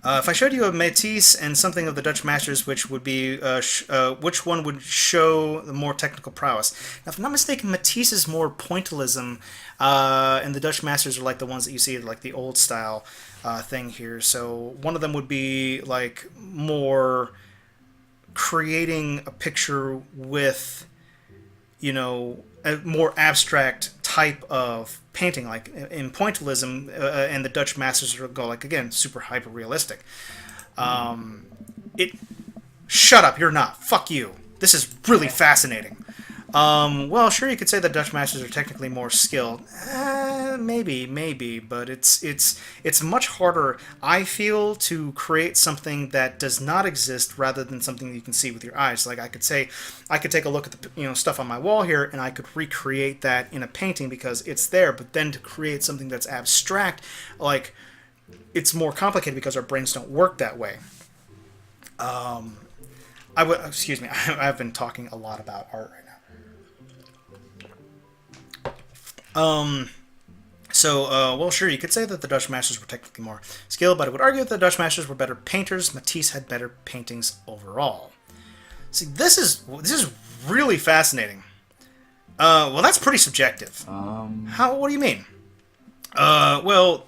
Speaker 1: if I showed you a Matisse and something of the Dutch masters, which would be which one would show the more technical prowess? Now, if I'm not mistaken, Matisse is more pointillism, and the Dutch masters are like the ones that you see, like the old style thing here. So one of them would be like more creating a picture with, you know, a more abstract type of painting, like in pointillism, and the Dutch masters will go like, again, super hyper realistic. It Shut up, you're not, fuck you, this is really fascinating. Well, sure, you could say the Dutch masters are technically more skilled. Maybe, but it's much harder, I feel, to create something that does not exist rather than something that you can see with your eyes. Like I could take a look at the stuff on my wall here, and I could recreate that in a painting because it's there. But then to create something that's abstract, like, it's more complicated because our brains don't work that way. Excuse me, I've been talking a lot about art right now. Well, sure, you could say that the Dutch masters were technically more skilled, but I would argue that the Dutch masters were better painters. Matisse had better paintings overall. See, this is really fascinating. Well, that's pretty subjective. What do you mean? Well,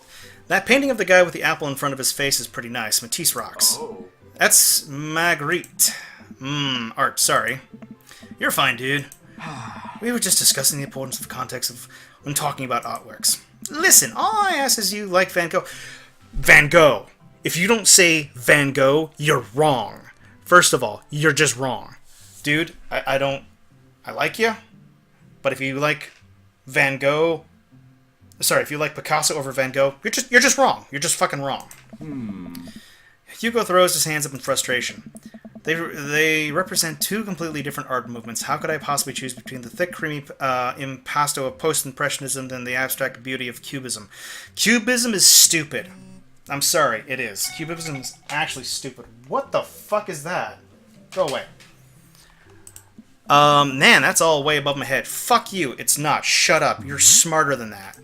Speaker 1: that painting of the guy with the apple in front of his face is pretty nice. Matisse rocks.
Speaker 2: Oh.
Speaker 1: That's Magritte. Art, sorry. You're fine, dude. We were just discussing the importance of context when talking about artworks. Listen, all I ask is you like Van Gogh. Van Gogh. If you don't say Van Gogh, you're wrong. First of all, you're just wrong. Dude, I like you, but if you like Van Gogh, sorry, if you like Picasso over Van Gogh, you're just wrong. You're just fucking wrong. Hugo throws his hands up in frustration. They represent two completely different art movements. How could I possibly choose between the thick, creamy impasto of post-impressionism and the abstract beauty of cubism? Cubism is stupid. I'm sorry, it is. Cubism is actually stupid. What the fuck is that? Go away. Man, that's all way above my head. Fuck you, it's not. Shut up. You're smarter than that.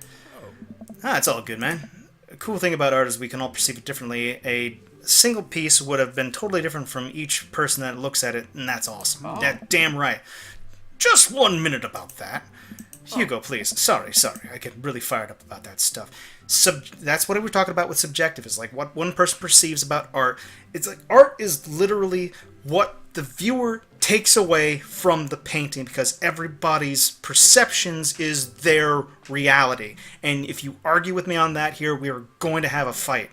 Speaker 1: It's all good, man. The cool thing about art is we can all perceive it differently. A single piece would have been totally different from each person that looks at it, and that's awesome. That damn right. Just 1 minute about that. Hugo, please. Sorry. I get really fired up about that stuff. That's what we were talking about with subjective. Is like what one person perceives about art. It's like art is literally what the viewer takes away from the painting because everybody's perceptions is their reality. And if you argue with me on that here, we are going to have a fight.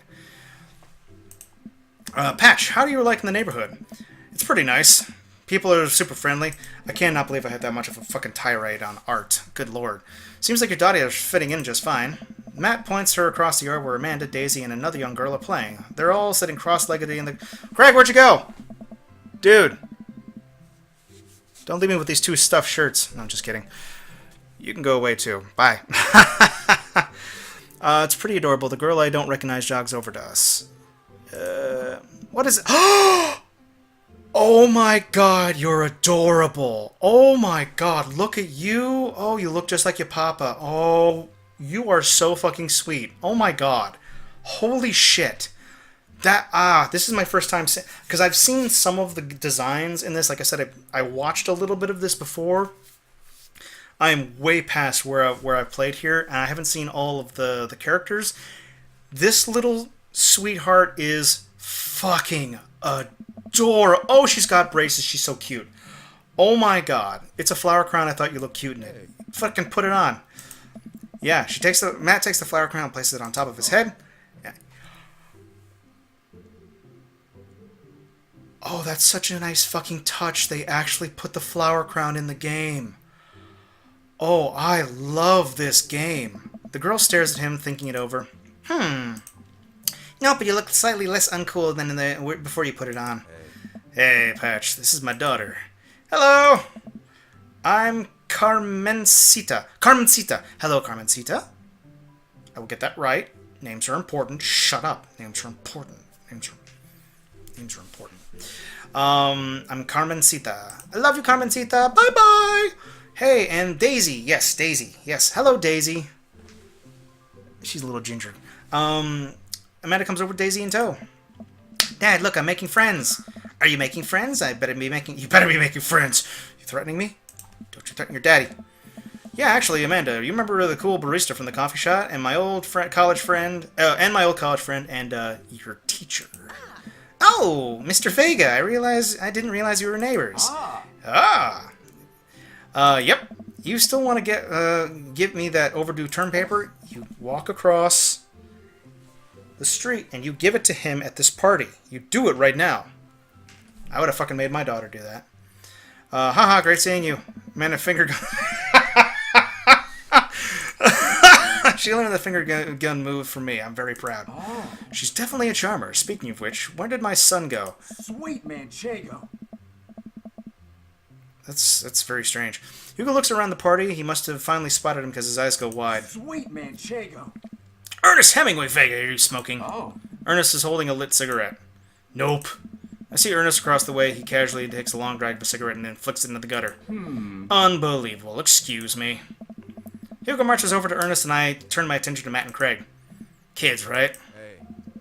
Speaker 1: Patch, how do you like in the neighborhood? It's pretty nice. People are super friendly. I cannot believe I had that much of a fucking tirade on art. Good lord. Seems like your daughter is fitting in just fine. Matt points her across the yard where Amanda, Daisy, and another young girl are playing. They're all sitting cross-legged in the... Craig, where'd you go? Dude. Don't leave me with these two stuffed shirts. No, I'm just kidding. You can go away too. Bye. It's pretty adorable. The girl I don't recognize jogs over to us. What is it? Oh my god, you're adorable. Oh my god, look at you. Oh, you look just like your papa. Oh, you are so fucking sweet. Oh my god. Holy shit. This is my first time seeing... Because I've seen some of the designs in this. Like I said, I watched a little bit of this before. I am way past where I've played here, and I haven't seen all of the characters. This little sweetheart is fucking adorable. Oh, she's got braces. She's so cute. Oh my god. It's a flower crown. I thought you looked cute in it. Fucking put it on. Yeah, Matt takes the flower crown and places it on top of his head. Yeah. Oh, that's such a nice fucking touch. They actually put the flower crown in the game. Oh, I love this game. The girl stares at him, thinking it over. No, but you look slightly less uncool than before you put it on. Hey, Patch, this is my daughter. Hello! I'm Carmencita. Hello, Carmencita. I will get that right. Names are important. Shut up. Names are important. Names are important. I'm Carmencita. I love you, Carmencita. Bye-bye. Hey, and Daisy. Yes, Daisy. Yes. Hello, Daisy. She's a little ginger. Amanda comes over with Daisy in tow. Dad, look, I'm making friends. Are you making friends? You better be making friends. You threatening me? Don't you threaten your daddy. Yeah, actually, Amanda, you remember the cool barista from the coffee shop and my old college friend, and your teacher. Oh, Mr. Vega, I didn't realize you were neighbors. Yep. You still want to give me that overdue term paper? You walk across the street and you give it to him at this party. You do it right now. I would have fucking made my daughter do that. Haha, great seeing you. Man, a finger gun. She learned the finger gun move from me. I'm very proud.
Speaker 3: Oh.
Speaker 1: She's definitely a charmer. Speaking of which, where did my son go?
Speaker 3: Sweet Manchego.
Speaker 1: That's very strange. Hugo looks around the party. He must have finally spotted him because his eyes go wide.
Speaker 3: Sweet Manchego.
Speaker 1: Ernest Hemingway Vega, are you smoking?
Speaker 3: Oh.
Speaker 1: Ernest is holding a lit cigarette. Nope. I see Ernest across the way. He casually takes a long drag of a cigarette and then flicks it into the gutter. Unbelievable. Excuse me. Hugo marches over to Ernest and I turn my attention to Matt and Craig. Kids, right?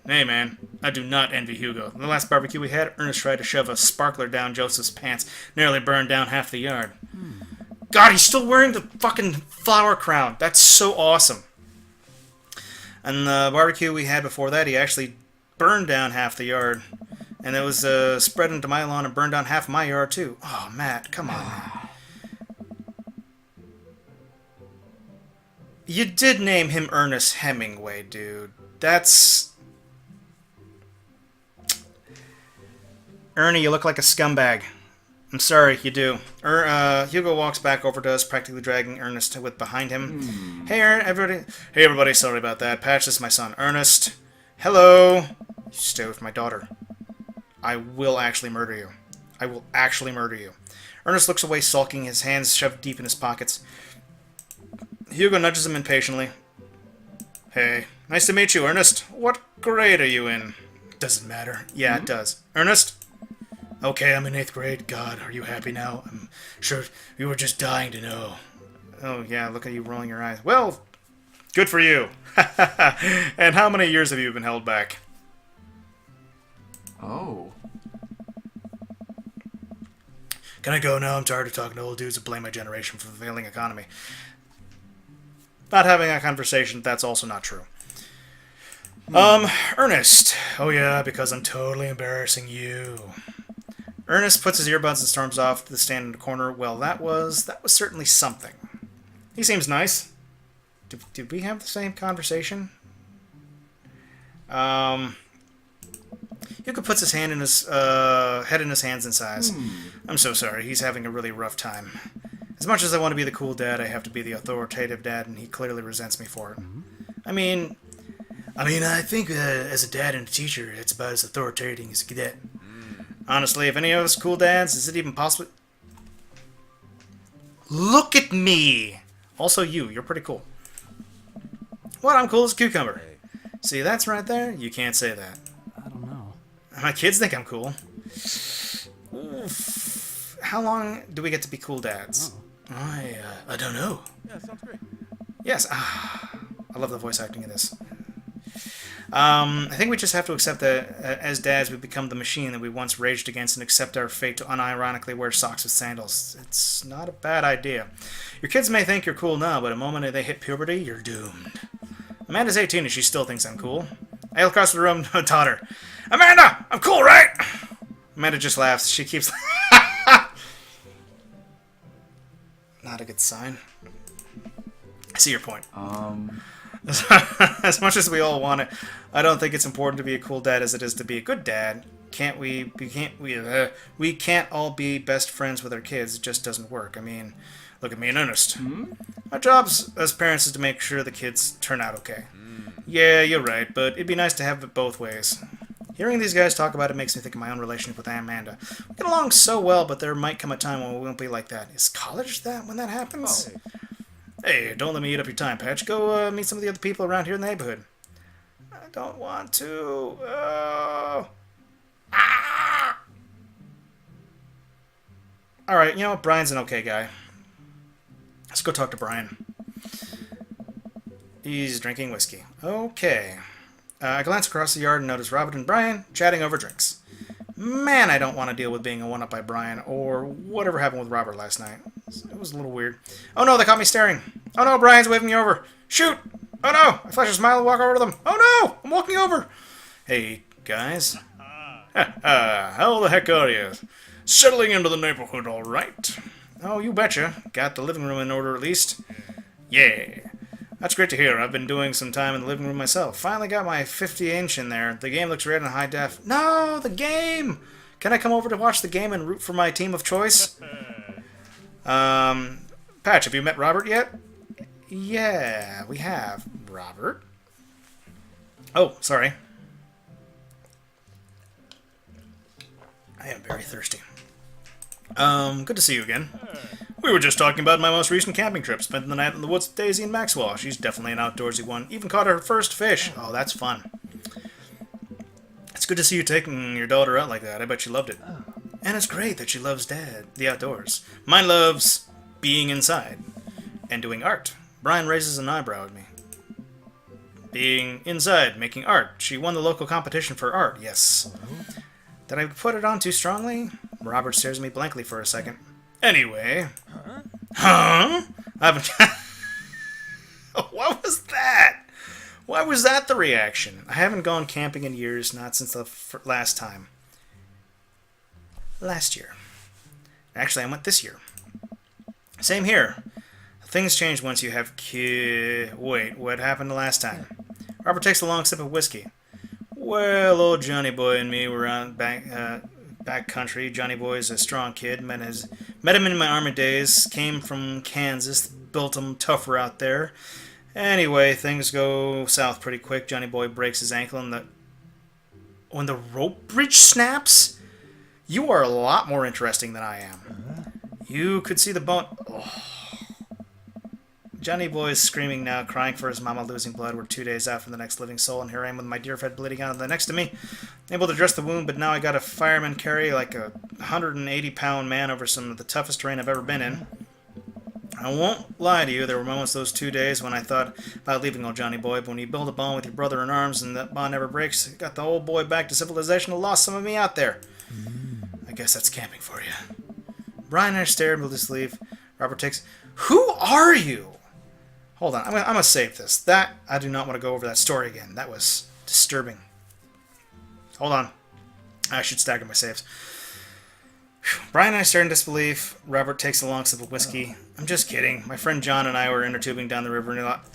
Speaker 1: Hey, man. I do not envy Hugo. The last barbecue we had, Ernest tried to shove a sparkler down Joseph's pants. Nearly burned down half the yard. God, he's still wearing the fucking flower crown. That's so awesome. And the barbecue we had before that, he actually burned down half the yard. And it was spread into my lawn and burned down half of my yard, too. Oh, Matt, come on, man. You did name him Ernest Hemingway, dude. That's... Ernie, you look like a scumbag. I'm sorry, you do. Hugo walks back over to us, practically dragging Ernest with behind him. Hey, everybody, sorry about that. Patch, this is my son, Ernest. Hello. You stay with my daughter. I will actually murder you. I will actually murder you. Ernest looks away, sulking, his hands shoved deep in his pockets. Hugo nudges him impatiently. Hey, nice to meet you, Ernest. What grade are you in? Doesn't matter. Yeah, it does. Ernest? Okay, I'm in 8th grade. God, are you happy now? I'm sure you were just dying to know. Oh, yeah, look at you rolling your eyes. Well, good for you. And how many years have you been held back?
Speaker 3: Oh.
Speaker 1: Can I go now? I'm tired of talking to old dudes who blame my generation for the failing economy. Not having a conversation, that's also not true. Ernest. Oh yeah, because I'm totally embarrassing you. Ernest puts his earbuds and storms off to the stand in the corner. Well, that was certainly something. He seems nice. Did we have the same conversation? Yuka puts his hand in his head in his hands and sighs. I'm so sorry. He's having a really rough time. As much as I want to be the cool dad, I have to be the authoritative dad, and he clearly resents me for it. I mean, I think as a dad and a teacher, it's about as authoritative as a cadet. Honestly, if any of us cool dads, is it even possible? Look at me! Also you're pretty cool. What? I'm cool as a cucumber. See, that's right there? You can't say that.
Speaker 2: I don't know.
Speaker 1: My kids think I'm cool. Oof. How long do we get to be cool dads? I don't know.
Speaker 2: Yeah, sounds great.
Speaker 1: Yes. I love the voice acting in this. I think we just have to accept that as dads we become the machine that we once raged against and accept our fate to unironically wear socks with sandals. It's not a bad idea. Your kids may think you're cool now, but the moment they hit puberty, you're doomed. Amanda's 18 and she still thinks I'm cool. I yell across the room to her. Amanda! I'm cool, right? Amanda just laughs. She keeps... Not a good sign. I see your point. As much as we all want it, I don't think it's important to be a cool dad as it is to be a good dad. We can't all be best friends with our kids. It just doesn't work. I mean, look at me in earnest. Our jobs as parents is to make sure the kids turn out okay. Yeah, you're right, but it'd be nice to have it both ways. Hearing these guys talk about it makes me think of my own relationship with Amanda. We get along so well, but there might come a time when we won't be like that. Is college that when that happens? Hey, don't let me eat up your time, Patch. Go meet some of the other people around here in the neighborhood. I don't want to. Alright, you know what? Brian's an okay guy. Let's go talk to Brian. He's drinking whiskey. Okay. I glance across the yard and notice Robert and Brian chatting over drinks. Man, I don't want to deal with being a one-up by Brian, or whatever happened with Robert last night. It was a little weird. Oh no, they caught me staring. Oh no, Brian's waving me over. Shoot! Oh no! I flash a smile and walk over to them. Oh no! I'm walking over! Hey, guys. How the heck are you? Settling into the neighborhood all right? Oh, you betcha. Got the living room in order at least. Yeah. That's great to hear. I've been doing some time in the living room myself. Finally got my 50-inch in there. The game looks great in high def. No, the game! Can I come over to watch the game and root for my team of choice? Patch, have you met Robert yet? Yeah, we have. Robert? Oh, sorry. I am very thirsty. Good to see you again. We were just talking about my most recent camping trip. Spent the night in the woods with Daisy and Maxwell. She's definitely an outdoorsy one. Even caught her first fish. Oh, that's fun. It's good to see you taking your daughter out like that. I bet she loved it. And it's great that she loves the outdoors. Mine loves being inside and doing art. Brian raises an eyebrow at me. Being inside, making art. She won the local competition for art, yes. Did I put it on too strongly? Robert stares at me blankly for a second. Anyway. Huh? I haven't... What was that? Why was that the reaction? I haven't gone camping in years, not since the last time. Last year. Actually, I went this year. Same here. Things change once you have Wait, what happened the last time? Robert takes a long sip of whiskey. Well, old Johnny Boy and me were on back country. Johnny Boy's a strong kid. Met him in my army days. Came from Kansas. Built him tougher out there. Anyway, things go south pretty quick. Johnny Boy breaks his ankle and when the rope bridge snaps. You are a lot more interesting than I am. You could see the bone. Oh. Johnny Boy is screaming now, crying for his mama, losing blood. We're 2 days out from the next living soul, and here I am with my dear head bleeding out of the next to me. Able to dress the wound, but now I got a fireman carry like a 180-pound man over some of the toughest terrain I've ever been in. I won't lie to you, there were moments those 2 days when I thought about leaving old Johnny Boy, but when you build a bond with your brother in arms and that bond never breaks, it got the old boy back to civilization and lost some of me out there. I guess that's camping for you. Brian and I stared and moved his sleeve. Robert takes... Who are you? Hold on, I'm gonna save this. I do not want to go over that story again. That was disturbing. Hold on. I should stagger my saves. Brian and I stare in disbelief. Robert takes a long sip of whiskey. I'm just kidding. My friend John and I were inner tubing down the river and he thought...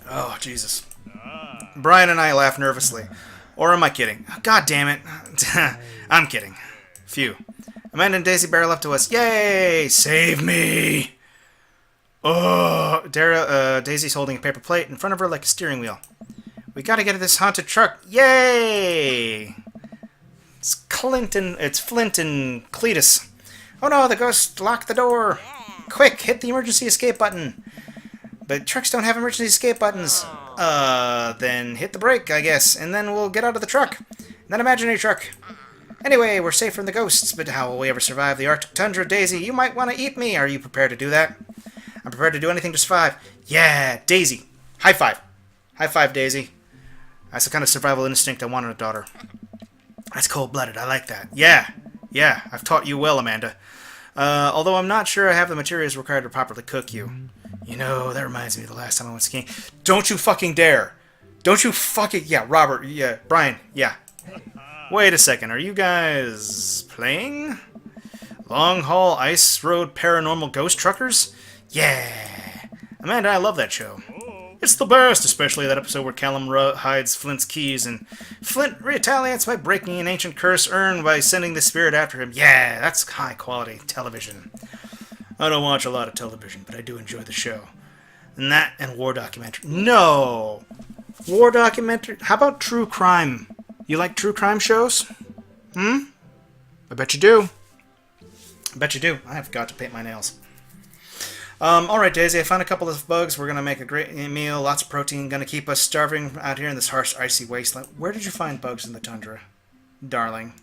Speaker 1: Oh, Jesus. Brian and I laugh nervously. Or am I kidding? God damn it. I'm kidding. Phew. Amanda and Daisy barrel up to us. Yay! Save me! Oh, Daisy's holding a paper plate in front of her like a steering wheel. We gotta get to this haunted truck. Yay! It's Flint and Cletus. Oh no, the ghost locked the door. Quick, hit the emergency escape button. But trucks don't have emergency escape buttons. Then hit the brake, I guess, and then we'll get out of the truck. That imaginary truck. Anyway, we're safe from the ghosts, but how will we ever survive the Arctic tundra, Daisy? You might want to eat me. Are you prepared to do that? I'm prepared to do anything to survive. Yeah, Daisy. High five. High five, Daisy. That's the kind of survival instinct I want in a daughter. That's cold-blooded. I like that. Yeah, I've taught you well, Amanda. Although I'm not sure I have the materials required to properly cook you. You know, that reminds me of the last time I went skiing. Don't you fucking dare. Don't you fucking... Yeah, Robert. Yeah, Brian. Yeah. Wait a second. Are you guys playing? Long Haul Ice Road Paranormal Ghost Truckers? Yeah. Amanda, I love that show. It's the best, especially that episode where Callum hides Flint's keys and Flint retaliates by breaking an ancient curse earned by sending the spirit after him. Yeah, that's high-quality television. I don't watch a lot of television, but I do enjoy the show. And that and war documentary. No! War documentary? How about true crime? You like true crime shows? I bet you do. I bet you do. I have got to paint my nails. Alright, Daisy, I found a couple of bugs. We're going to make a great meal. Lots of protein. Going to keep us starving out here in this harsh, icy wasteland. Where did you find bugs in the tundra, darling?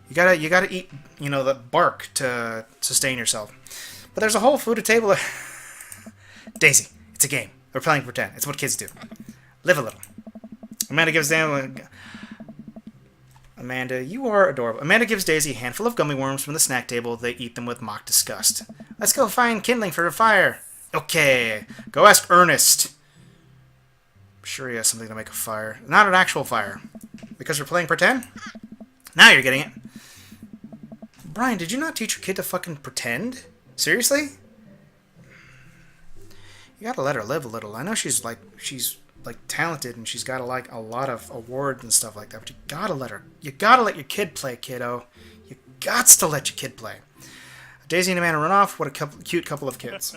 Speaker 1: You gotta eat, the bark to sustain yourself. But there's a whole food table. Daisy, it's a game. We're playing pretend. It's what kids do. Live a little. Amanda gives Amanda, you are adorable. Amanda gives Daisy a handful of gummy worms from the snack table. They eat them with mock disgust. Let's go find kindling for a fire. Okay. Go ask Ernest. I'm sure he has something to make a fire. Not an actual fire. Because we're playing pretend? Now you're getting it. Brian, did you not teach your kid to fucking pretend? Seriously? You gotta let her live a little. I know she's talented and she's got a lot of awards and stuff like that, but you gotta let your kid play, kiddo. You gots to let your kid play. Daisy and Amanda run off. What a cute couple of kids.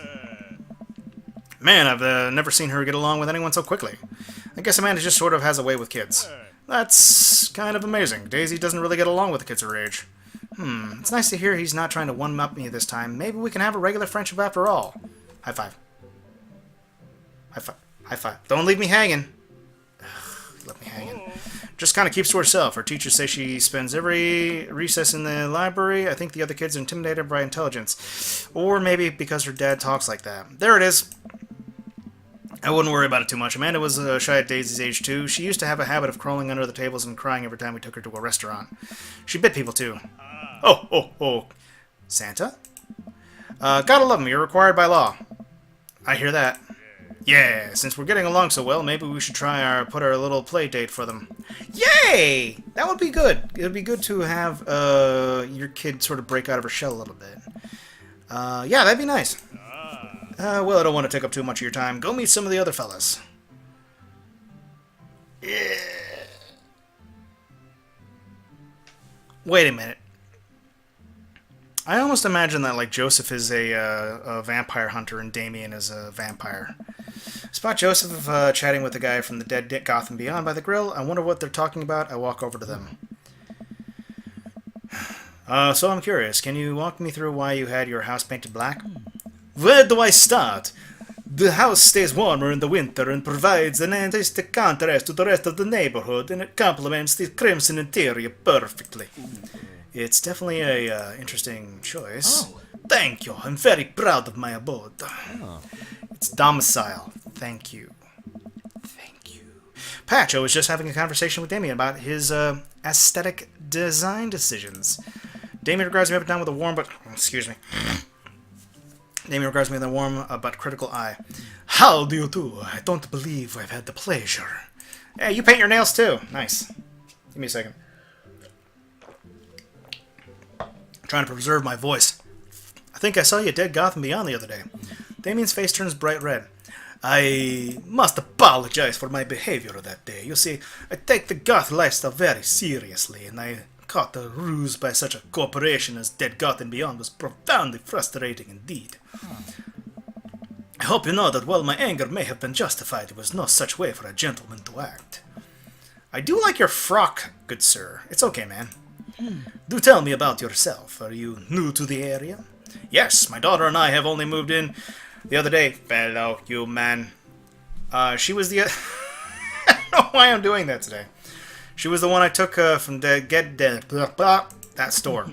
Speaker 1: Man, I've never seen her get along with anyone so quickly. I guess Amanda just sort of has a way with kids. That's kind of amazing. Daisy doesn't really get along with the kids her age. It's nice to hear he's not trying to one-up me this time. Maybe we can have a regular friendship after all. High five. High five. High five. Don't leave me hanging. Let me hanging. Just kind of keeps to herself. Her teachers say she spends every recess in the library. I think the other kids are intimidated by intelligence. Or maybe because her dad talks like that. There it is. I wouldn't worry about it too much. Amanda was shy at Daisy's age, too. She used to have a habit of crawling under the tables and crying every time we took her to a restaurant. She bit people, too. Oh. Santa? Gotta love him. You're required by law. I hear that. Yeah, since we're getting along so well, maybe we should put our little play date for them. Yay! That would be good. It would be good to have your kid sort of break out of her shell a little bit. Yeah, that'd be nice. Well, I don't want to take up too much of your time. Go meet some of the other fellas. Yeah. Wait a minute. I almost imagine that, like, Joseph is a vampire hunter and Damien is a vampire. Spot Joseph chatting with the guy from the dead Gotham Beyond by the grill. I wonder what they're talking about. I walk over to them. So I'm curious. Can you walk me through why you had your house painted black? Where do I start? The house stays warmer in the winter and provides an artistic contrast to the rest of the neighborhood, and it complements the crimson interior perfectly. It's definitely a interesting choice. Oh. Thank you. I'm very proud of my abode. Oh. It's domicile. Thank you. Thank you. Patcho was just having a conversation with Damien about his aesthetic design decisions. Damien regards me up and down with a warm but... Excuse me. Damien regards me with a warm but critical eye. How do you do? I don't believe I've had the pleasure. Hey, you paint your nails too. Nice. Give me a second. Trying to preserve my voice. I think I saw you at Dead Gotham Beyond the other day. Damien's face turns bright red. I must apologize for my behavior that day. You see, I take the goth lifestyle very seriously, and I caught the ruse by such a corporation as Dead Gotham Beyond was profoundly frustrating indeed. I hope you know that while my anger may have been justified, it was no such way for a gentleman to act. I do like your frock, good sir. It's okay, man. Do tell me about yourself. Are you new to the area? Yes, my daughter and I have only moved in the other day. Fellow human. She was the... I don't know why I'm doing that today. She was the one I took from that store.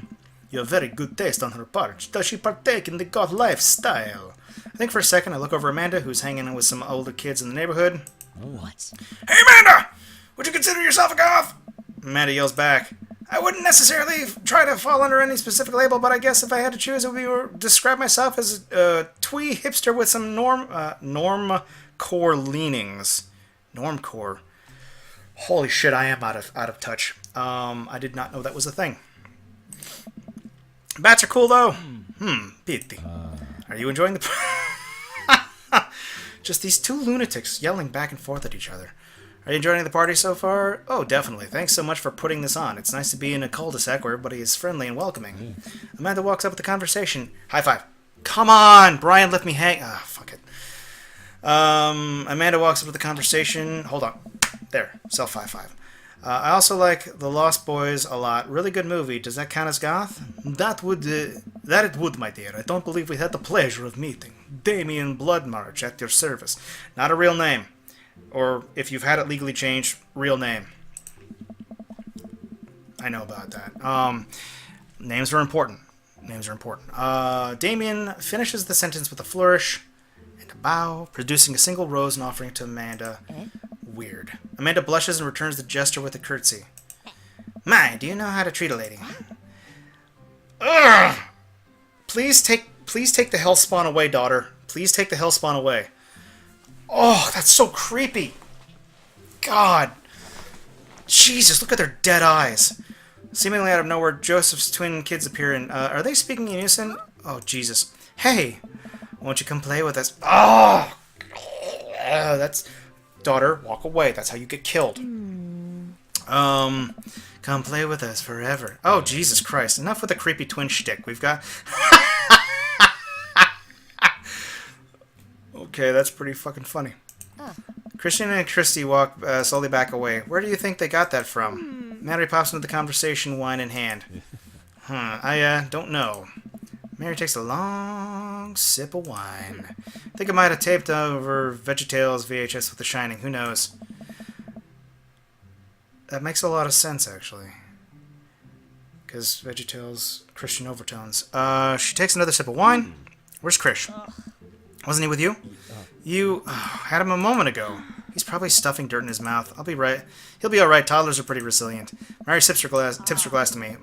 Speaker 1: You have very good taste on her part. Does she partake in the goth lifestyle? I think for a second I look over Amanda, who's hanging with some older kids in the neighborhood.
Speaker 2: What?
Speaker 1: Hey, Amanda! Would you consider yourself a goth? Amanda yells back. I wouldn't necessarily try to fall under any specific label, but I guess if I had to choose, it would be describe myself as a twee hipster with some normcore leanings. Normcore. Holy shit, I am out of touch. I did not know that was a thing. Bats are cool though. Pity. Are you enjoying the? Just these two lunatics yelling back and forth at each other. Are you enjoying the party so far? Oh, definitely. Thanks so much for putting this on. It's nice to be in a cul-de-sac where everybody is friendly and welcoming. Amanda walks up with the conversation. High five. Come on! Brian left me hang... Ah, fuck it. Amanda walks up with the conversation. Hold on. There. Self high five. I also like The Lost Boys a lot. Really good movie. Does that count as goth? That it would, my dear. I don't believe we had the pleasure of meeting. Damien Bloodmarch at your service. Not a real name. Or, if you've had it legally changed, real name. I know about that. Names are important. Names are important. Damien finishes the sentence with a flourish and a bow, producing a single rose and offering it to Amanda. Weird. Amanda blushes and returns the gesture with a curtsy. My, do you know how to treat a lady? Ugh! Please take the hellspawn away, daughter. Please take the hellspawn away. Oh, that's so creepy. God. Jesus, look at their dead eyes. Seemingly out of nowhere, Joseph's twin kids appear and, are they speaking in unison? Oh, Jesus. Hey, won't you come play with us? Oh! That's... Daughter, walk away. That's how you get killed. Come play with us forever. Oh, Jesus Christ. Enough with the creepy twin shtick. We've got... Okay, that's pretty fucking funny. Christian and Christy walk slowly back away. Where do you think they got that from? Mary pops into the conversation, wine in hand. I don't know. Mary takes a long sip of wine. I think I might have taped over VeggieTales VHS with The Shining. Who knows? That makes a lot of sense, actually. Because VeggieTales, Christian overtones. She takes another sip of wine. Where's Krish? Wasn't he with you? You had him a moment ago. He's probably stuffing dirt in his mouth. I'll be right. He'll be all right. Toddlers are pretty resilient. Mary tips her glass to me.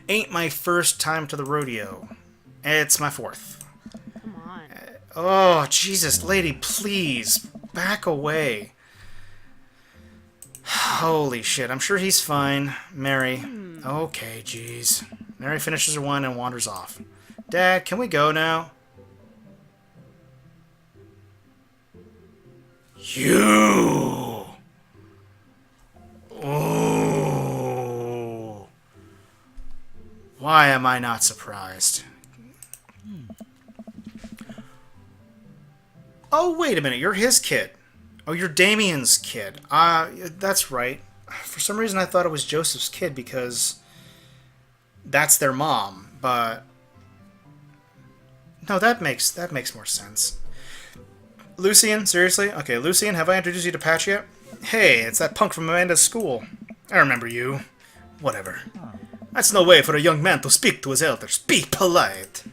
Speaker 1: Ain't my first time to the rodeo. It's my fourth.
Speaker 2: Come on.
Speaker 1: Oh, Jesus, lady, please. Back away. Holy shit. I'm sure he's fine. Mary. Okay, jeez. Mary finishes her wine and wanders off. Dad, can we go now? You! Oh! Why am I not surprised? Oh, wait a minute. You're his kid. Oh, you're Damien's kid. That's right. For some reason, I thought it was Joseph's kid because that's their mom. But no, that makes more sense. Lucian, seriously? Okay, Lucian, have I introduced you to Patch yet? Hey, it's that punk from Amanda's school. I remember you. Whatever. That's no way for a young man to speak to his elders. Be polite.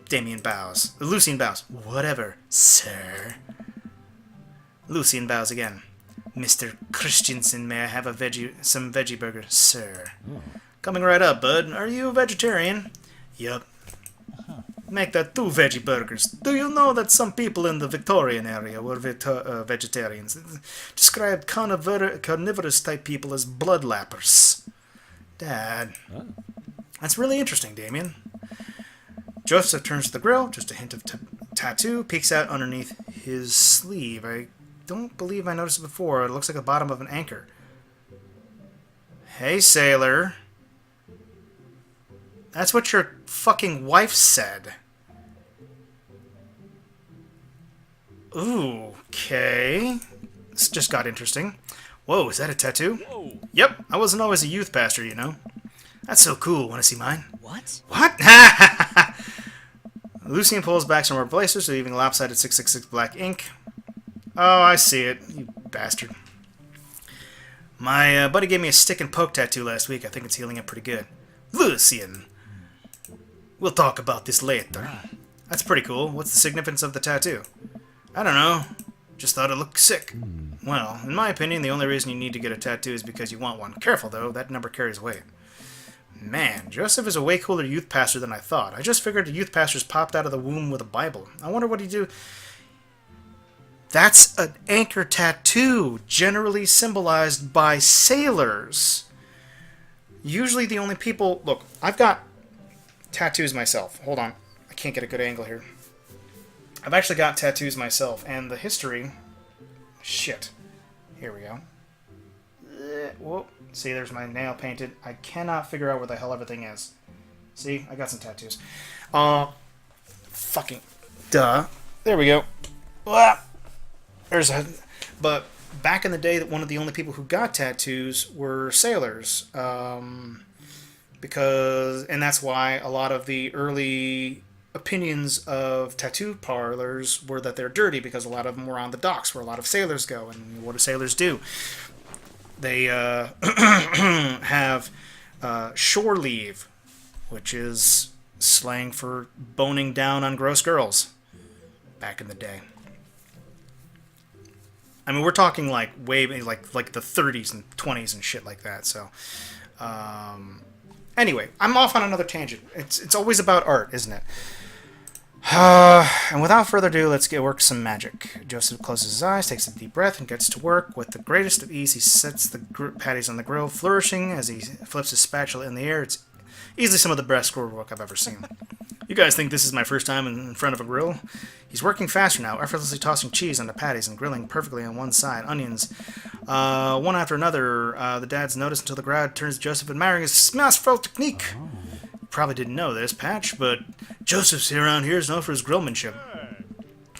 Speaker 1: Damien bows. Lucian bows. Whatever, sir. Lucian bows again. Mr. Christensen, may I have some veggie burger, sir? Coming right up, bud. Are you a vegetarian? Yup. Make that 2 veggie burgers. Do you know that some people in the Victorian area were vegetarians? Described carnivorous type people as bloodlappers. Dad. That's really interesting, Damien. Joseph turns to the grill, just a hint of tattoo, peeks out underneath his sleeve. I don't believe I noticed it before. It looks like the bottom of an anchor. Hey, sailor. That's what your fucking wife said. Ooh, okay. This just got interesting. Whoa, is that a tattoo?
Speaker 2: Whoa.
Speaker 1: Yep, I wasn't always a youth pastor, you know. That's so cool. Want to see mine?
Speaker 2: What?
Speaker 1: What? Lucian pulls back some more blasters, leaving lopsided 666 black ink. Oh, I see it. You bastard. My buddy gave me a stick and poke tattoo last week. I think it's healing up pretty good. Lucian. We'll talk about this later. That's pretty cool. What's the significance of the tattoo? I don't know. Just thought it looked sick. Well, in my opinion, the only reason you need to get a tattoo is because you want one. Careful, though. That number carries weight. Man, Joseph is a way cooler youth pastor than I thought. I just figured the youth pastors popped out of the womb with a Bible. I wonder what he'd do. That's an anchor tattoo, generally symbolized by sailors. Usually the only people... Look, I've got tattoos myself. Hold on. I can't get a good angle here. I've actually got tattoos myself, and the history... Shit. Here we go. Whoa. See, there's my nail painted. I cannot figure out where the hell everything is. See, I got some tattoos. Fucking... Duh. There we go. There's a... But back in the day, one of the only people who got tattoos were sailors. And that's why a lot of the early opinions of tattoo parlors were that they're dirty, because a lot of them were on the docks where a lot of sailors go. And what do sailors do? They have shore leave, which is slang for boning down on gross girls back in the day. I mean, we're talking like way like the 30s and 20s and shit like that. So, anyway, I'm off on another tangent. It's always about art, isn't it? And without further ado, let's get work some magic. Joseph closes his eyes, takes a deep breath, and gets to work. With the greatest of ease, he sets the patties on the grill, flourishing as he flips his spatula in the air. It's easily some of the best score work I've ever seen. You guys think this is my first time in front of a grill? He's working faster now, effortlessly tossing cheese on the patties and grilling perfectly on one side. Onions, one after another. The dads notice until the crowd turns to Joseph, admiring his smash-throw technique. Probably didn't know this, Patch, but Joseph's around here is known for his grillmanship.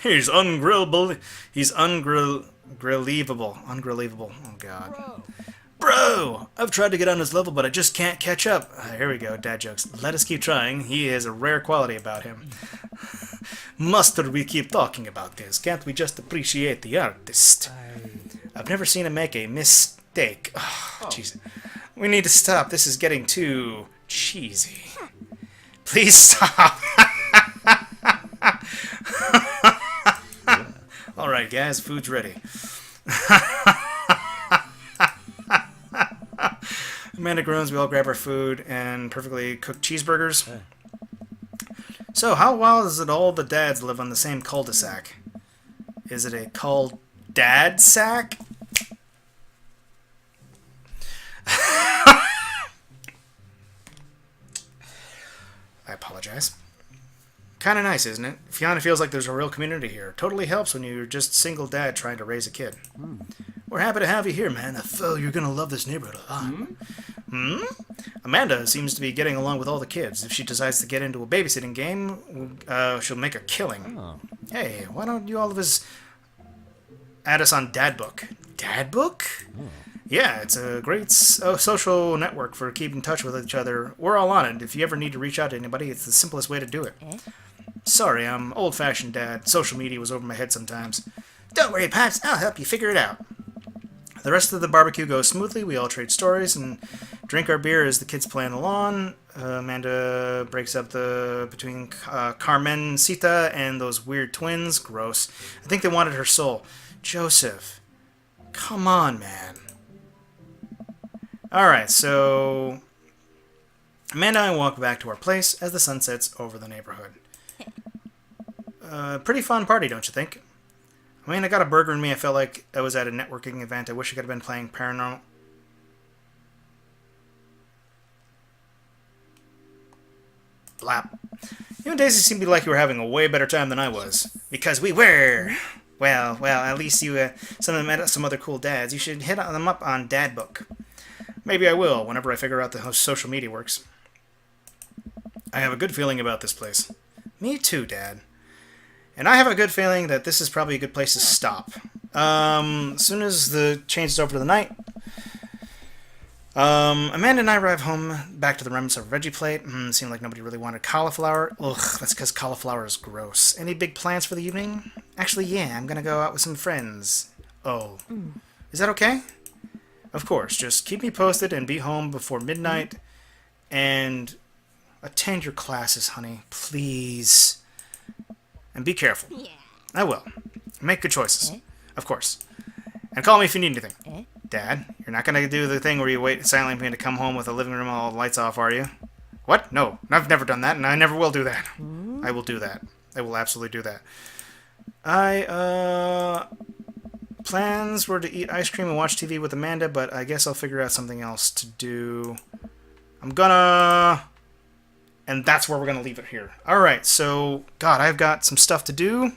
Speaker 1: He's ungrillable. He's ungrillable. Ungrillable. Oh, God. Bro! I've tried to get on his level, but I just can't catch up. Here we go, dad jokes. Let us keep trying. He has a rare quality about him. Must we keep talking about this? Can't we just appreciate the artist? I've never seen him make a mistake. Oh, jeez. We need to stop. This is getting too cheesy. Please stop. Alright, guys, food's ready. Amanda groans, we all grab our food and perfectly cooked cheeseburgers. So, how well is it all the dads live on the same cul-de-sac? Is it a cul-dad sack? I apologize. Kinda nice, isn't it? Fiona feels like there's a real community here. Totally helps when you're just single dad trying to raise a kid. We're happy to have you here, man. I feel you're gonna love this neighborhood a lot. Amanda seems to be getting along with all the kids. If she decides to get into a babysitting game, she'll make a killing. Hey, why don't you all of us add us on Dadbook? Dadbook? Yeah, it's a great social network for keeping in touch with each other. We're all on it. If you ever need to reach out to anybody, it's the simplest way to do it. Sorry, I'm old-fashioned, Dad. Social media was over my head sometimes. Don't worry, Pops. I'll help you figure it out. The rest of the barbecue goes smoothly. We all trade stories and drink our beer as the kids play on the lawn. Amanda breaks up between Carmencita and those weird twins. Gross. I think they wanted her soul. Joseph. Come on, man. Alright, so Amanda and I walk back to our place as the sun sets over the neighborhood. Pretty fun party, don't you think? I mean, I got a burger in me. I felt like I was at a networking event. I wish I could have been playing Paranormal. Blap. You and Daisy seem to be like you were having a way better time than I was. Because we were. Well, at least you some of them met some other cool dads. You should hit them up on Dadbook. Maybe I will, whenever I figure out how social media works. I have a good feeling about this place. Me too, Dad. And I have a good feeling that this is probably a good place to stop. As soon as the changes over to the night, Amanda and I arrive home, back to the remnants of a veggie plate. Seemed like nobody really wanted cauliflower. Ugh, that's because cauliflower is gross. Any big plans for the evening? Actually, yeah, I'm gonna go out with some friends. Oh. Is that okay? Of course, just keep me posted and be home before midnight. And attend your classes, honey. Please. And be careful. Yeah. I will. Make good choices. Of course. And call me if you need anything. Dad, you're not going to do the thing where you wait silently for me to come home with the living room all the lights off, are you? What? No. I've never done that, and I never will do that. I will do that. I will absolutely do that. Plans were to eat ice cream and watch TV with Amanda, but I guess I'll figure out something else to do. And that's where we're going to leave it here. Alright, so, God, I've got some stuff to do.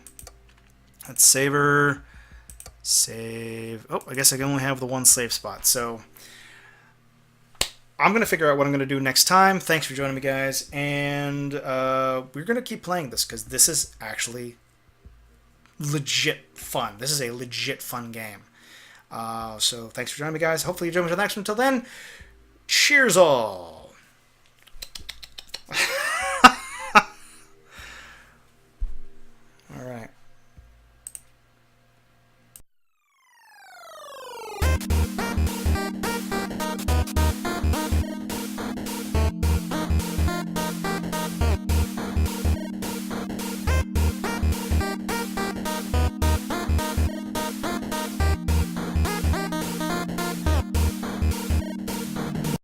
Speaker 1: Let's save. Oh, I guess I can only have the one save spot. So, I'm going to figure out what I'm going to do next time. Thanks for joining me, guys. And we're going to keep playing this because this is actually legit fun. This is a legit fun game. So thanks for joining me, guys. Hopefully you join me for the next one. Until then, cheers all.